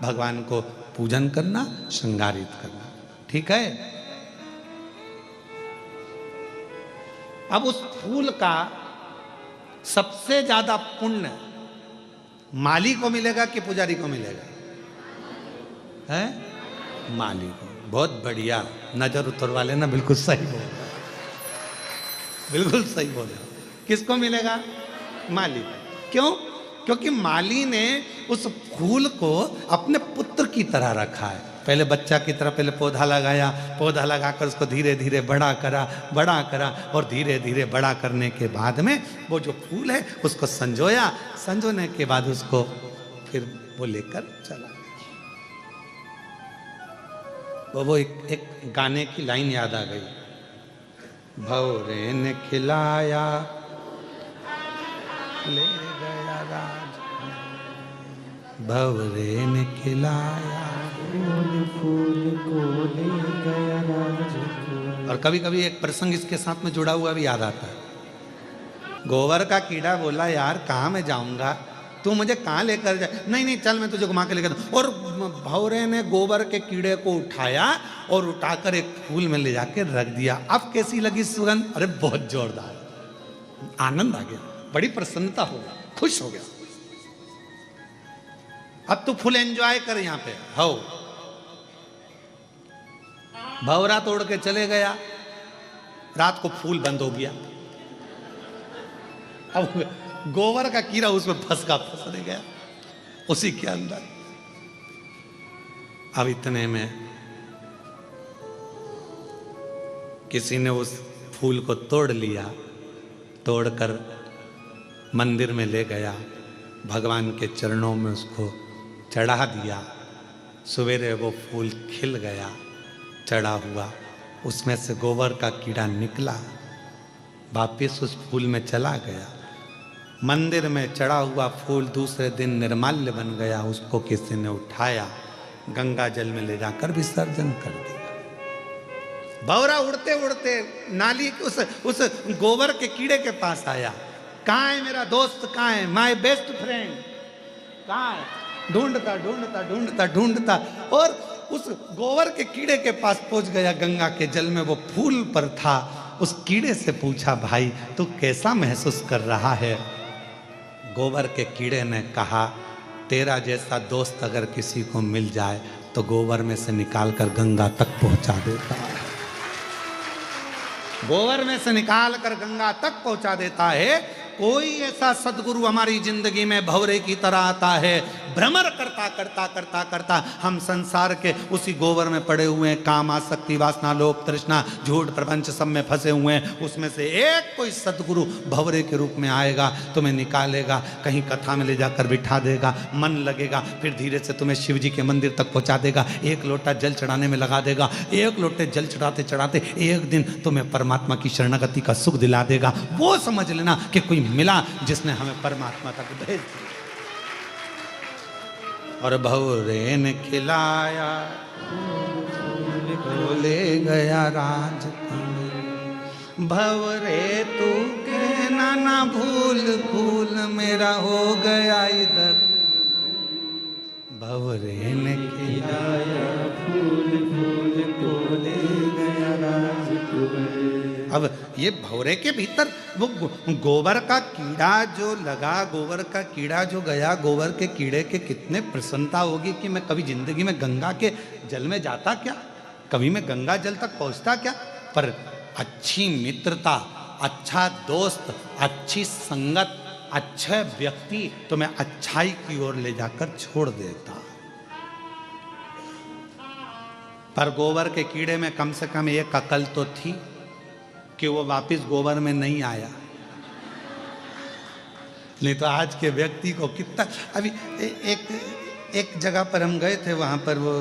भगवान को पूजन करना, श्रृंगारित करना, ठीक है। अब उस फूल का सबसे ज्यादा पुण्य माली को मिलेगा कि पुजारी को मिलेगा? है माली को। बहुत बढ़िया, नजर उतर वाले ना, बिल्कुल सही बोल रहे, बिल्कुल सही बोल रहे। किसको मिलेगा? माली। क्यों? क्योंकि माली ने उस फूल को अपने पुत्र की तरह रखा है। पहले बच्चा की तरह पहले पौधा लगाया, पौधा लगाकर उसको धीरे धीरे बड़ा करा और धीरे धीरे बड़ा करने के बाद में वो जो फूल है उसको संजोया, संजोने के बाद उसको फिर वो लेकर चला। वो एक गाने की लाइन याद आ गई। भौरे ने खिलाया ले गया राज, भंवरे ने खिलाया। फूल फूल को ले गया राजकुमार। और कभी कभी एक प्रसंग इसके साथ में जुड़ा हुआ भी याद आता है। गोबर का कीड़ा बोला, यार कहाँ मैं जाऊंगा, तू मुझे कहाँ लेकर जा। नहीं नहीं चल, मैं तुझे घुमा के लेकर। और भंवरे ने गोबर के कीड़े को उठाया और उठाकर एक फूल में ले जाके रख दिया। अब कैसी लगी सुगंध? अरे बहुत जोरदार, आनंद आ गया, बड़ी प्रसन्नता हो गया, खुश हो गया। अब तू फुल एंजॉय कर यहाँ पे। हो, भंवरा तोड़ के चले गया, रात को फूल बंद हो गया। अब गोबर का कीड़ा उसमें फंस गया उसी के अंदर। अब इतने में किसी ने उस फूल को तोड़ लिया, तोड़कर मंदिर में ले गया, भगवान के चरणों में उसको चढ़ा दिया। सवेरे वो फूल खिल गया, चढ़ा हुआ, उसमें से गोबर का कीड़ा निकला, वापिस उस फूल में चला गया। मंदिर में चढ़ा हुआ फूल दूसरे दिन निर्माल्य बन गया, उसको किसी ने उठाया, गंगा जल में ले जाकर विसर्जन कर दिया। भंवरा उड़ते उड़ते नाली उस गोबर के कीड़े के पास आया। कहाँ है मेरा दोस्त, कहाँ है माय बेस्ट फ्रेंड, कहाँ है? ढूंढता ढूंढता ढूंढता ढूंढता और उस गोबर के कीड़े के पास पहुंच गया। गंगा के जल में वो फूल पर था। उस कीड़े से पूछा, भाई तू कैसा महसूस कर रहा है? गोबर के कीड़े ने कहा, तेरा जैसा दोस्त अगर किसी को मिल जाए तो गोबर में से निकाल कर गंगा तक पहुंचा देता है। गोबर में से निकाल कर गंगा तक पहुंचा देता है। कोई ऐसा सदगुरु हमारी जिंदगी में भंवरे की तरह आता है, भ्रमर करता करता करता करता हम संसार के उसी गोबर में पड़े हुए हैं, काम आसक्ति वासना लोभ तृष्णा झूठ प्रपंच सब में फंसे हुए हैं। उसमें से एक कोई सदगुरु भंवरे के रूप में आएगा, तुम्हें निकालेगा, कहीं कथा में ले जाकर बिठा देगा, मन लगेगा, फिर धीरे से तुम्हें शिव जी के मंदिर तक पहुंचा देगा, एक लोटा जल चढ़ाने में लगा देगा। एक लोटे जल चढ़ाते चढ़ाते एक दिन तुम्हें परमात्मा की शरणागति का सुख दिला देगा। वो समझ लेना कि कोई मिला जिसने हमें परमात्मा तक भेज दिया। और भंवरे ने खिलाया, ले गया राजकुमार। भंवरे तू कहना ना भूल, फूल मेरा हो गया इधर। भंवरे ने खिलाया, फूल फूल को ले गया राजकुमार। अब ये भंवरे के भीतर वो गोबर का कीड़ा जो लगा, गोबर का कीड़ा जो गया, गोबर के कीड़े के कितने प्रसन्नता होगी कि मैं कभी जिंदगी में गंगा के जल में जाता क्या, कभी मैं गंगा जल तक पहुंचता क्या। पर अच्छी मित्रता, अच्छा दोस्त, अच्छी संगत, अच्छे व्यक्ति तुम्हें अच्छाई की ओर ले जाकर छोड़ देता। पर गोबर के कीड़े में कम से कम एक अकल तो थी कि वो वापस गोबर में नहीं आया। नहीं तो आज के व्यक्ति को कितना। अभी एक जगह पर हम गए थे, वहाँ पर वो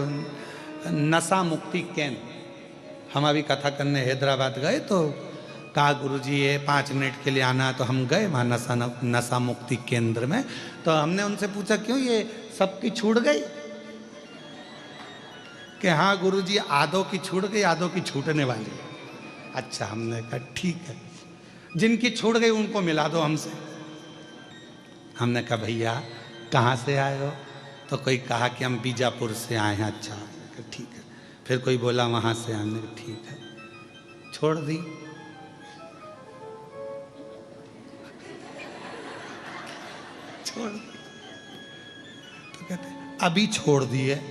नशा मुक्ति केंद्र, हम अभी कथा करने हैदराबाद गए तो कहा गुरुजी ये 5 मिनट के लिए आना, तो हम गए वहाँ नशा मुक्ति केंद्र में। तो हमने उनसे पूछा क्यों ये सबकी छूट गई? कि हाँ गुरुजी आधों की छूट गई, आधों की छूटने वाली। अच्छा, हमने कहा ठीक है, जिनकी छूट गई उनको मिला दो हमसे। हमने कहा भैया कहाँ से आए हो? तो कोई कहा कि हम बीजापुर से आए हैं। अच्छा, ठीक है। फिर कोई बोला वहाँ से, हमने कहा ठीक है, छोड़ दी। छोड़ दी तो कहते अभी छोड़ दिए। तो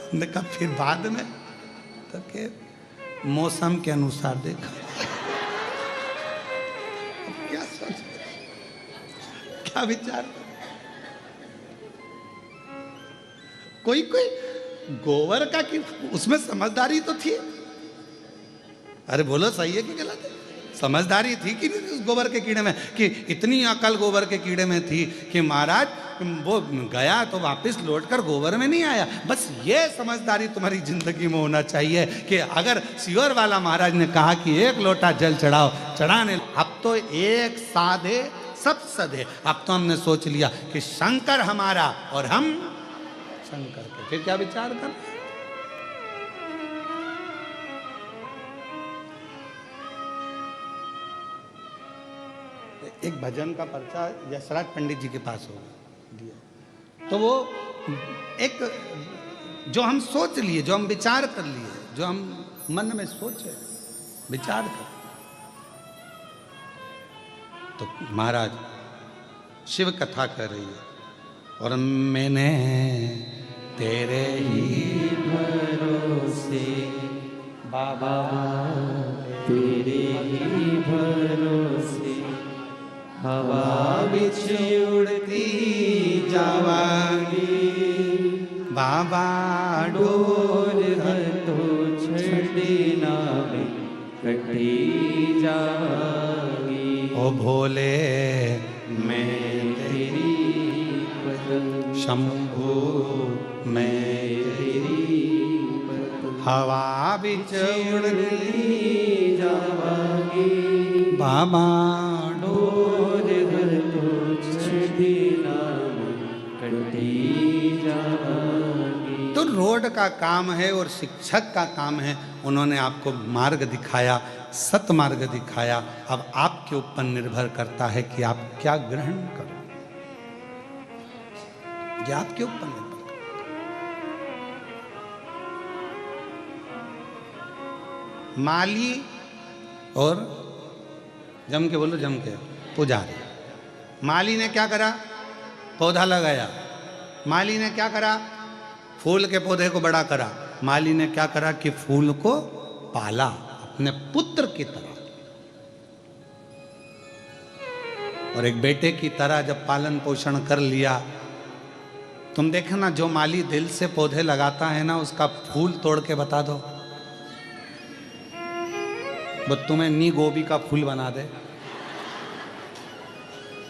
हमने कहा फिर बाद में? तो के मौसम के अनुसार देखा। क्या सोच, क्या विचार? कोई गोबर का कि उसमें समझदारी तो थी। अरे बोलो सही है कि गलत है? समझदारी थी कि नहीं उस गोबर के कीड़े में? कि इतनी अकल गोबर के कीड़े में थी कि महाराज वो गया तो वापस लौटकर गोबर में नहीं आया। बस ये समझदारी तुम्हारी जिंदगी में होना चाहिए कि अगर सियोर वाला महाराज ने कहा कि एक लोटा जल चढ़ाओ, चढ़ाने अब तो एक साधे सब सधे। अब तो हमने सोच लिया कि शंकर हमारा और हम शंकर के, फिर क्या विचार कर। एक भजन का पर्चा यशराज पंडित जी के पास होगा दिया, तो वो एक जो हम सोच लिए, जो हम विचार कर लिए, जो हम मन में सोचे विचार कर, तो महाराज शिव कथा कर रही है, और मैंने तेरे ही भरोसे बाबा तेरे ही भरोसे हवा बिछ उड़ती जावांगी, बाबा डोर हर तो छड़ी नामे कटी जावांगी। ओ भोले मैं तेरी पतंग शंभु मैं तेरी पतंग हवा बिच उड़ती जावांगी, बाबा डोर हर तो छड़ी नामे कटी जावांगी। तो रोड का काम है और शिक्षक का काम है, उन्होंने आपको मार्ग दिखाया, सतमार्ग दिखाया। अब आपके ऊपर निर्भर करता है कि आप क्या ग्रहण करो, ये आपके ऊपर निर्भर करता है। माली और जम के बोलो, जम के पुजारी। माली ने क्या करा, पौधा लगाया। माली ने क्या करा, फूल के पौधे को बड़ा करा। माली ने क्या करा कि फूल को पाला अपने पुत्र की तरह, और एक बेटे की तरह जब पालन पोषण कर लिया। तुम देखना, जो माली दिल से पौधे लगाता है ना, उसका फूल तोड़ के बता दो, वो तुम्हें नी गोभी का फूल बना दे,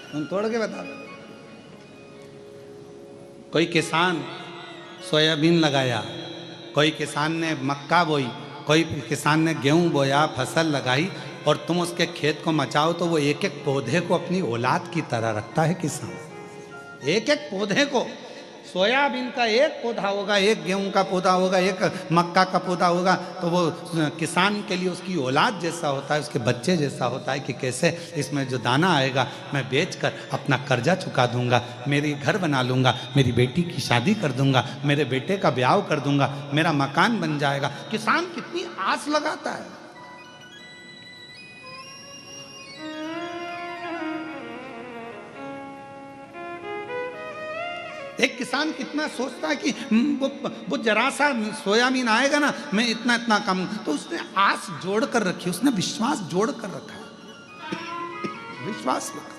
तुम तोड़ के बता दो। कोई किसान सोयाबीन लगाया, कोई किसान ने मक्का बोई, कोई किसान ने गेहूं बोया, फसल लगाई, और तुम उसके खेत को मचाओ तो वो एक एक पौधे को अपनी औलाद की तरह रखता है किसान। एक एक पौधे को, सोयाबीन का एक पौधा होगा, एक गेहूं का पौधा होगा, एक मक्का का पौधा होगा, तो वो किसान के लिए उसकी औलाद जैसा होता है, उसके बच्चे जैसा होता है कि कैसे इसमें जो दाना आएगा मैं बेचकर अपना कर्जा चुका दूंगा, मेरी घर बना लूंगा, मेरी बेटी की शादी कर दूंगा, मेरे बेटे का ब्याह कर दूंगा, मेरा मकान बन जाएगा। किसान कितनी आस लगाता है। एक किसान कितना सोचता है कि वो जरा सा सोयाबीन आएगा ना, मैं इतना इतना कम, तो उसने आस जोड़ कर रखी, उसने विश्वास जोड़ कर रखा, विश्वास रखा।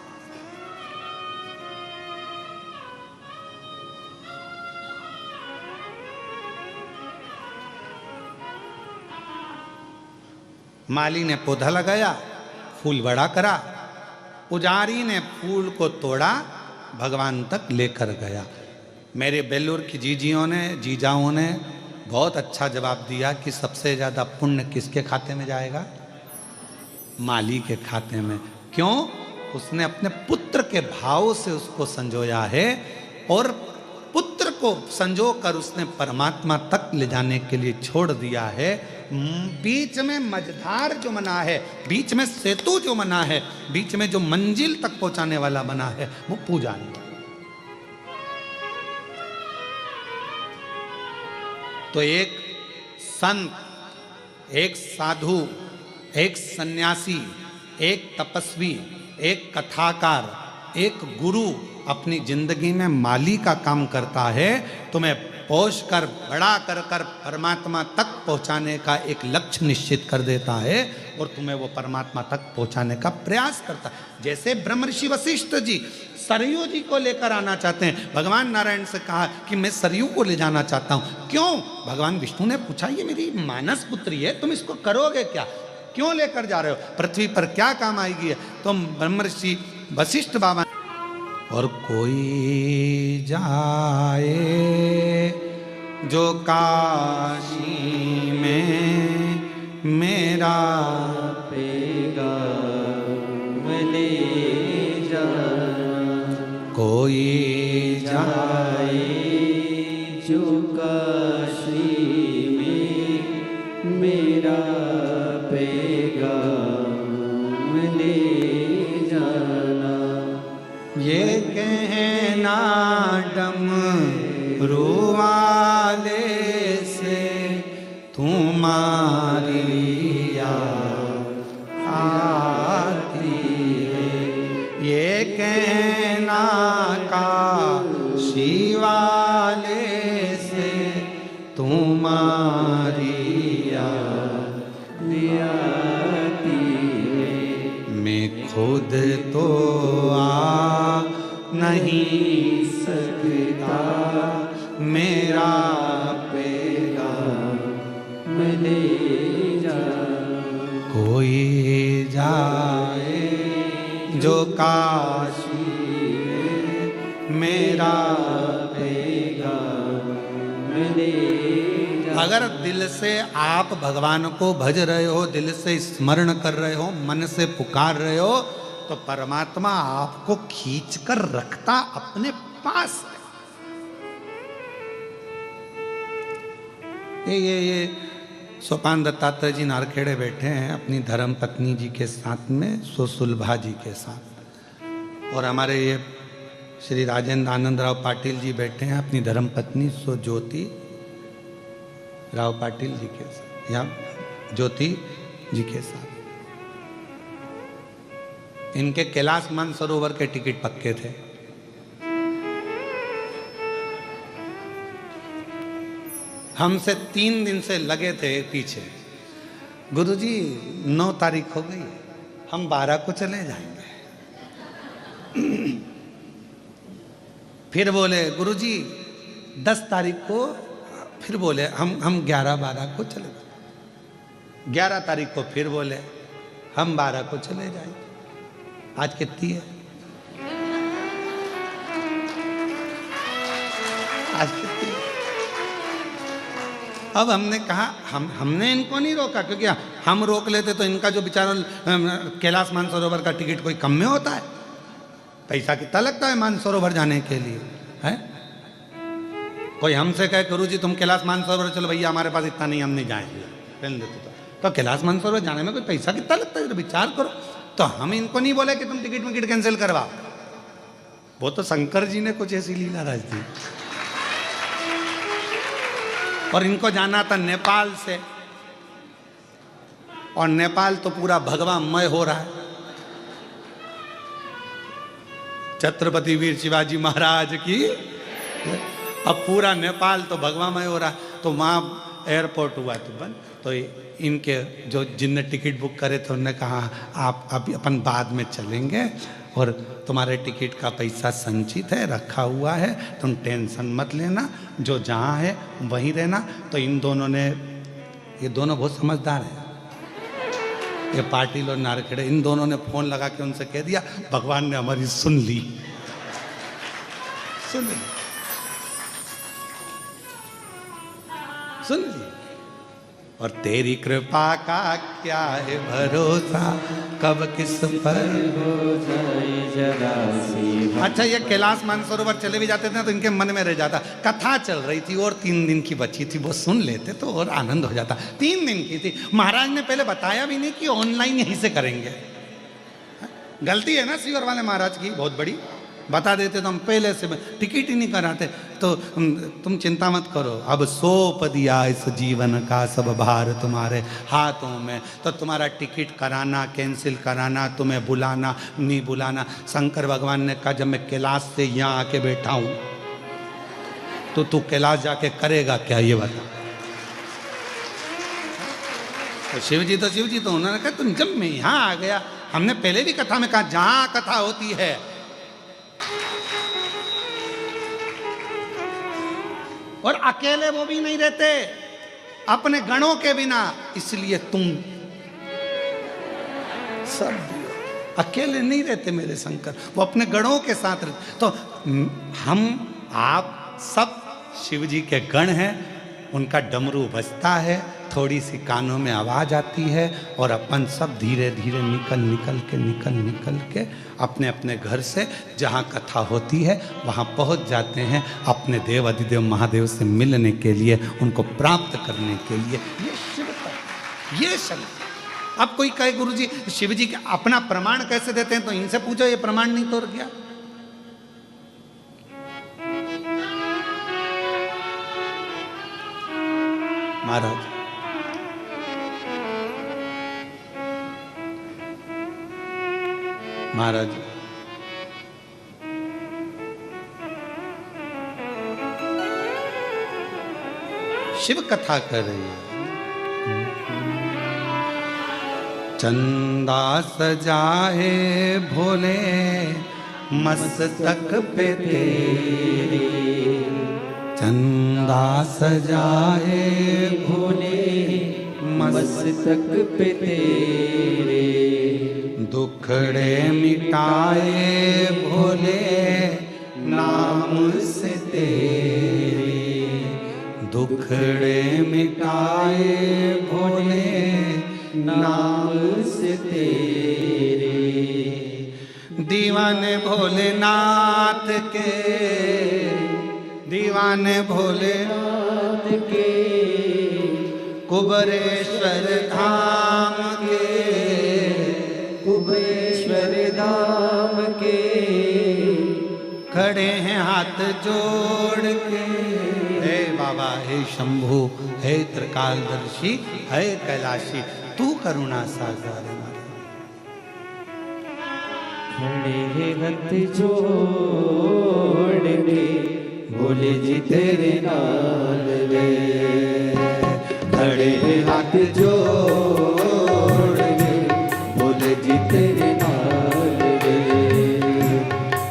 माली ने पौधा लगाया, फूल बड़ा करा, पुजारी ने फूल को तोड़ा, भगवान तक लेकर गया। मेरे बेल्लूर की जीजाओं ने बहुत अच्छा जवाब दिया कि सबसे ज़्यादा पुण्य किसके खाते में जाएगा? माली के खाते में। क्यों? उसने अपने पुत्र के भाव से उसको संजोया है, और पुत्र को संजो कर उसने परमात्मा तक ले जाने के लिए छोड़ दिया है। बीच में मझधार जो बना है, बीच में सेतु जो बना है, बीच में जो मंजिल तक पहुंचाने वाला बना है, वो पूजा नहीं। तो एक संत, एक साधु, एक सन्यासी, एक तपस्वी, एक कथाकार, एक गुरु अपनी जिंदगी में माली का काम करता है, तुम्हें पोष कर बड़ा कर कर परमात्मा तक पहुंचाने का एक लक्ष्य निश्चित कर देता है, और तुम्हें वो परमात्मा तक पहुंचाने का प्रयास करता है। जैसे ब्रह्मर्षि वशिष्ठ जी सरयू जी को लेकर आना चाहते हैं, भगवान नारायण से कहा कि मैं सरयू को ले जाना चाहता हूं। क्यों? भगवान विष्णु ने पूछा, ये मेरी मानस पुत्री है, तुम इसको करोगे क्या? क्यों लेकर जा रहे हो? पृथ्वी पर क्या काम आएगी? तुम ब्रह्मर्षि वशिष्ठ बाबा। और कोई जाए जो काशी में मेरा पेगा ले जाना। कोई जाए जो काशी में मेरा पैगाम ले जाना। ये कहना डमरू वाले से तुम्हारी याद आती है, ये कहना काशी वाले से तुम्हारी याद आती है। मैं खुद तो आ नहीं सकता मेरा पैगाम ले जाना। कोई जाए जो काशी में मेरा पैगाम ले जाना। अगर दिल से आप भगवान को भज रहे हो, दिल से स्मरण कर रहे हो, मन से पुकार रहे हो, तो परमात्मा आपको खींच कर रखता अपने पास है। ये सोपान दत्तात्रेय जी नारखेड़े बैठे हैं अपनी धर्म पत्नी जी के साथ में, सुलभा जी के साथ, और हमारे ये श्री राजेंद्र आनंद राव पाटिल जी बैठे हैं अपनी धर्म पत्नी ज्योति राव पाटिल जी के साथ, या ज्योति जी के साथ। इनके कैलाश मानसरोवर के टिकट पक्के थे। हमसे 3 दिन से लगे थे पीछे, गुरुजी 9 तारीख हो गई, हम 12 को चले जाएंगे। फिर बोले गुरुजी 10 तारीख को, फिर बोले हम 11-12 को चले जाएंगे। 11 तारीख को फिर बोले हम 12 को चले जाएंगे। आज कितनी है? आज कितनी है? अब हमने कहा हमने इनको नहीं रोका, क्योंकि हम रोक लेते तो इनका जो बेचारा कैलाश मानसरोवर का टिकट कोई कम में होता है। पैसा कितना लगता है मानसरोवर जाने के लिए, है? कोई हमसे कहे गुरुजी तुम कैलाश मानसरोवर चलो, भैया हमारे पास इतना नहीं, हम नहीं जाएंगे। तो कैलाश मानसरोवर जाने में कोई पैसा कितना लगता है, विचार करो। तो हम इनको नहीं बोले कि तुम टिकट कैंसिल करवाओ, वो तो शंकर जी ने कुछ ऐसी लीला रच दी। और इनको जाना था नेपाल से, और नेपाल तो पूरा भगवामय हो रहा है। छत्रपति वीर शिवाजी महाराज की, अब पूरा नेपाल तो भगवामय हो रहा है। तो वहाँ एयरपोर्ट हुआ तो बंद, तो इनके जो जिनने टिकट बुक करे थे उन्होंने कहा आप अभी अपन बाद में चलेंगे, और तुम्हारे टिकट का पैसा संचित है, रखा हुआ है, तुम टेंशन मत लेना, जो जहाँ है वहीं रहना। तो इन दोनों ने, ये दोनों बहुत समझदार हैं, ये पाटिल और नारखेड़े, इन दोनों ने फोन लगा के उनसे कह दिया भगवान ने हमारी सुन ली, सुन ली, सुन ली। और तेरी कृपा का क्या है भरोसा, कब किस पर हो जाए जरा सी। अच्छा, ये कैलाश मानसरोवर चले भी जाते थे तो इनके मन में रह जाता, कथा चल रही थी और 3 दिन की बची थी, वो सुन लेते तो और आनंद हो जाता। 3 दिन की थी, महाराज ने पहले बताया भी नहीं कि ऑनलाइन यहीं से करेंगे। गलती है ना सीवर वाले महाराज की बहुत बड़ी, बता देते तो हम पहले से टिकट ही नहीं कराते। तो तुम चिंता मत करो, अब सौंप दिया इस जीवन का सब भार तुम्हारे हाथों में। तो तुम्हारा टिकट कराना, कैंसिल कराना, तुम्हें बुलाना, नहीं बुलाना, शंकर भगवान ने कहा जब मैं कैलाश से यहाँ आके बैठा हूँ तो तू कैलाश जाके करेगा क्या, ये बता। तो शिव जी तो उन्होंने कहा तुम जब मैं यहाँ आ गया, हमने पहले भी कथा में कहा जहाँ कथा होती है और अकेले वो भी नहीं रहते अपने गणों के बिना, इसलिए तुम सब अकेले नहीं रहते मेरे शंकर, वो अपने गणों के साथ रहते। तो हम आप सब शिव जी के गण हैं, उनका डमरू बजता है, थोड़ी सी कानों में आवाज़ आती है और अपन सब धीरे धीरे निकल के अपने अपने घर से जहाँ कथा होती है वहाँ पहुँच जाते हैं अपने देव अधिदेव महादेव से मिलने के लिए, उनको प्राप्त करने के लिए। ये शिव का, ये शब्द। अब कोई कहे गुरुजी शिव जी के अपना प्रमाण कैसे देते हैं, तो इनसे पूछो, ये प्रमाण नहीं तोड़ गया। महाराज महाराज शिव कथा कर रही है। चंदा सजाए भोले मस्तक पे तेरे, चंदा सजाए भोले मस्तक पे तेरे, दुखड़े मिटाए भोले नाम से तेरे, दुखड़े मिटाए भोले नाम से तेरे। दीवाने भोलेनाथ के, दीवाने भोलेनाथ के, कुबरेश्वर धाम के, कुबरेश्वर धाम के, खड़े हैं हाथ जोड़ के। हे बाबा, हे शंभु, हे त्रिकालदर्शी, हे कैलाशी, तू करुणा सागर। खड़े हाथ जोड़ के भोले जी तेरे नाल रे, खड़े हाथ जोड़ के भोले जी तेरे नाल रे।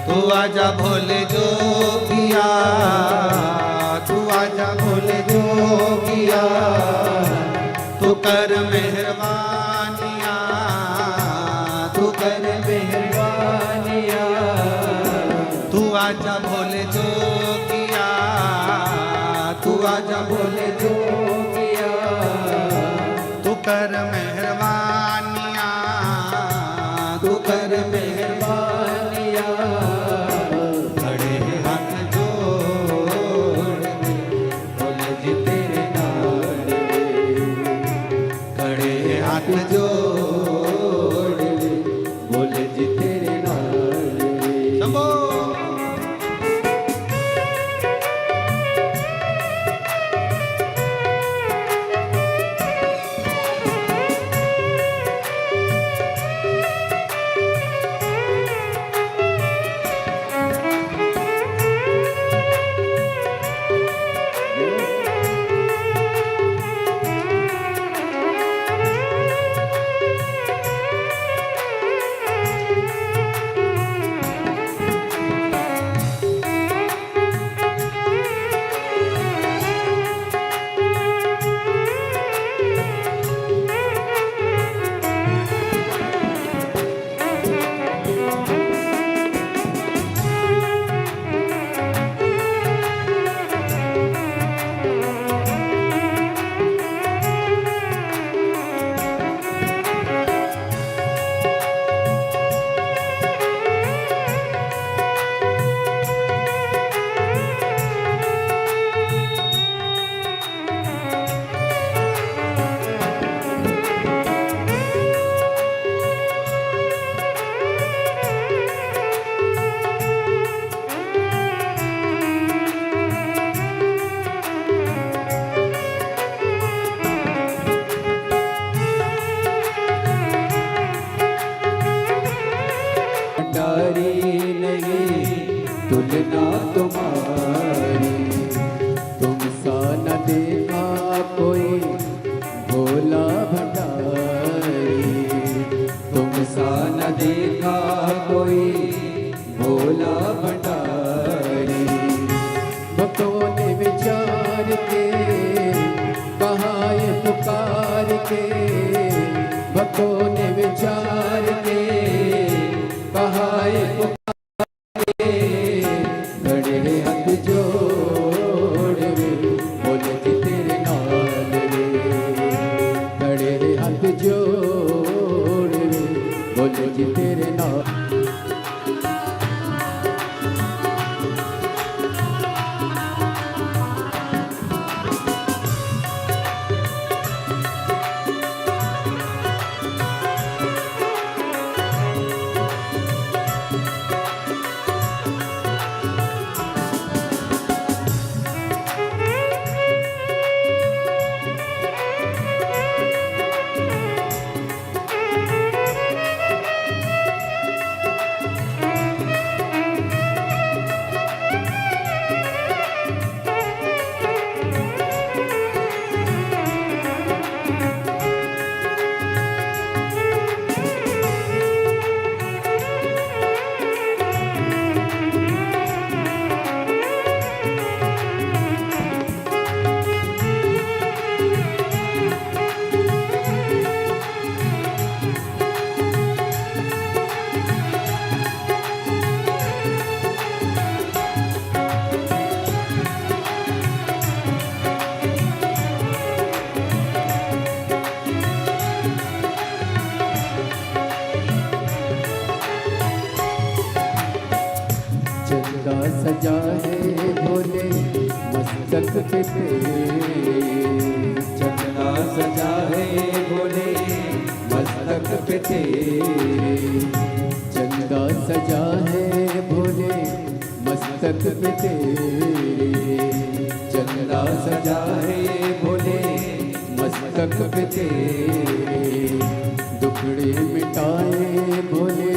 तू आजा भोले जोगिया, तू आजा भोले जोगिया, तू कर मेहरबानिया, तू कर मेहरबानिया, तू आजा भोले जोगिया, तू आजा भोले जोगिया, तू कर मेहरबानिया, तू कर मेहरबानिया। खड़े हाथ जोड़ भोले जी तेरे नाल रे, खड़े हाथ जोड़ भोले जी तेरे नाल रे। शंभो। तुलना तुम्हारी, तुम सा न देखा कोई भोला भंडारी, तुम सा न देखा कोई भोला भंडारी। भक्तों ने विचार के कहा ये पुकार के, भक्तों ने विचार के कहा ये पुकार, खड़े हाथ जोड़ रे भोले जी तेरे नाल रे, सजा है भोले मस्तक पे तेरे, चंदा सजा है भोले मस्तक पे तेरे, चंदा सजा है भोले मस्तक पे तेरे, चंदा सजा है भोले मस्तक पे तेरे, दुखड़े मिटाए भोले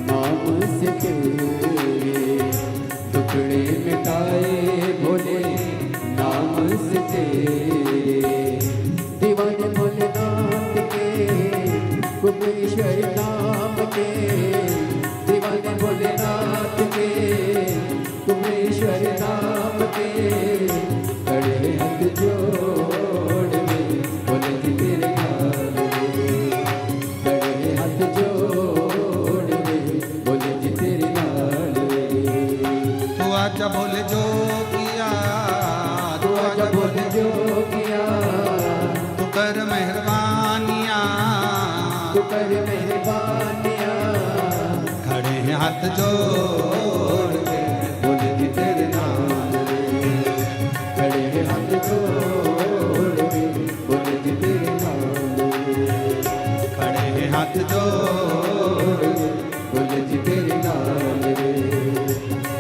नाम से तेरे, दुखड़े मिटाए भोले नाम से तेरे, दीवाने भोलेनाथ के कुबेश्वर नाम के, दीवाने भोलेनाथ के कुबेश्वर नाम के, खड़े हाथ जोड़ में भोले जी तेरे नाम में, खड़े हाथ जोड़ में भोले जी तेरे नाम में। तू आजा भोले जोगिया, तू आजा भोले जोगिया, तू कर मेहरबानिया, तू कर मेहरबानिया, खड़े हैं हाथ जोड़ के भोले जी तेरे नाम में, खड़े हैं हाथ जोड़ में भोले जी तेरे नाम में, खड़े हैं हाथ जोड़ भोले जी तेरे नाम में,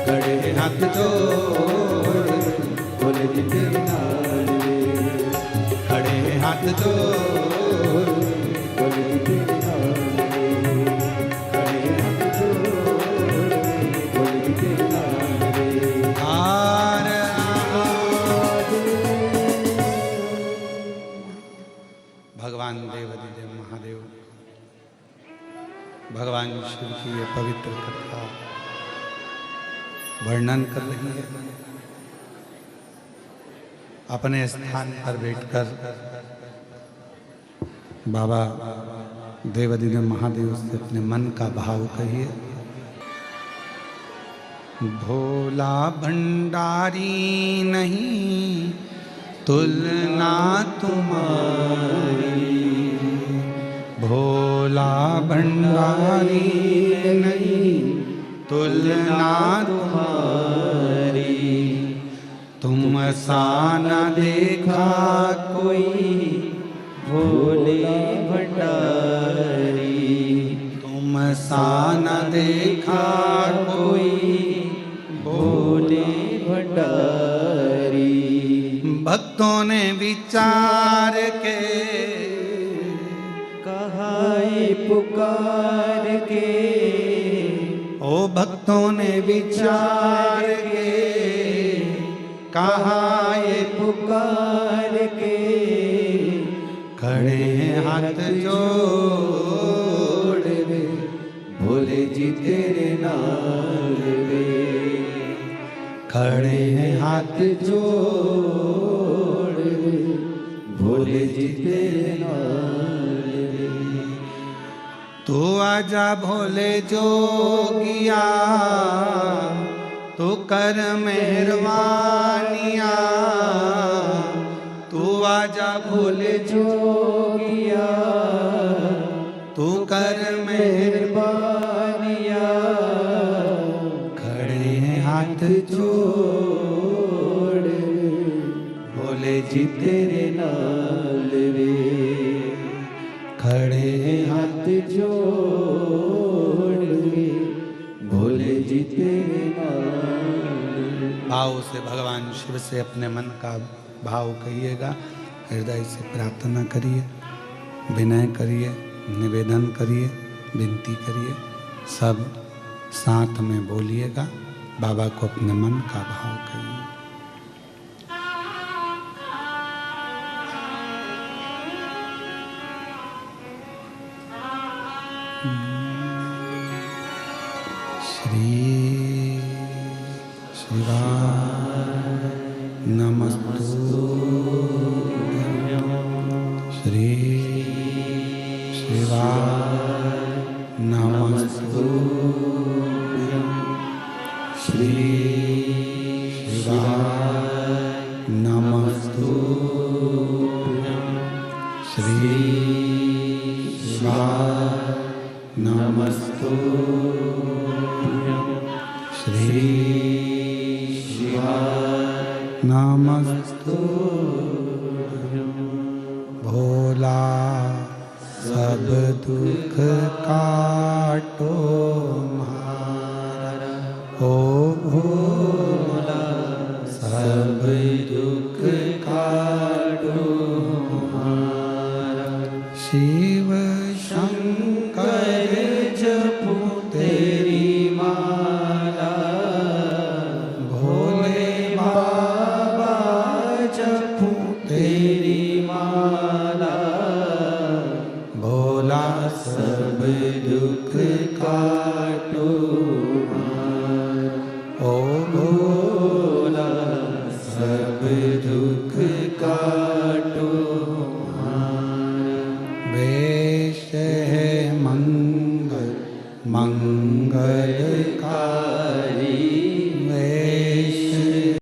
खड़े हैं हाथ जोड़ भोले जी तेरे नाम में, खड़े हैं हाथ जोड़ भोले जी तेरे नाम में, खड़े हैं हाथ जोड़ भोले जी तेरे नाम में। आर भगवान देवाधिदेव महादेव भगवान शिव की ये पवित्र कथा वर्णन कर रही है। अपने स्थान पर बैठकर बाबा देवाधिदेव महादेव से अपने मन का भाव कहिए। भोला भंडारी नहीं तुलना तुम्हारी, भोला भंडारी नहीं तुलना तुम्हारी, तुम सा न देखा कोई भोले भंडारी, तुम सा न देखा कोई भोले भंडारी, भक्तों ने विचार के कहा ये पुकार के, ओ भक्तों ने विचार के कहा ये पुकार के, खड़े हैं हाथ जोड़ रे भोले जी तेरे नाम रे, खड़े हैं हाथ जोड़ रे भोले जी तेरे नाम रे। तू आजा भोले जोगिया, तू कर मेहरबानिया, तू आजा भोले जोगिया, तू कर मेहरबानिया, खड़े हैं हाथ जोड़ रे भोले जी तेरे नाम रे, खड़े हैं हाथ जोड़ रे भोले जी तेरे नाम। भाव से भगवान शिव से अपने मन का भाव कहिएगा, हृदय से प्रार्थना करिए, विनय करिए, निवेदन करिए, विनती करिए, सब साथ में बोलिएगा। बाबा को अपने मन का भाव कहिए। श्री शिवाय नमस्तुभ्यं, श्री शिवाय नमस्तुभ्यं, श्री शिवाय नमस्तुभ्यं, श्री शिवाय नमस्तुभ्यं, श्री ओ भोला सब दुख काटो हमारा। शिव शंकर जपो तेरी माला,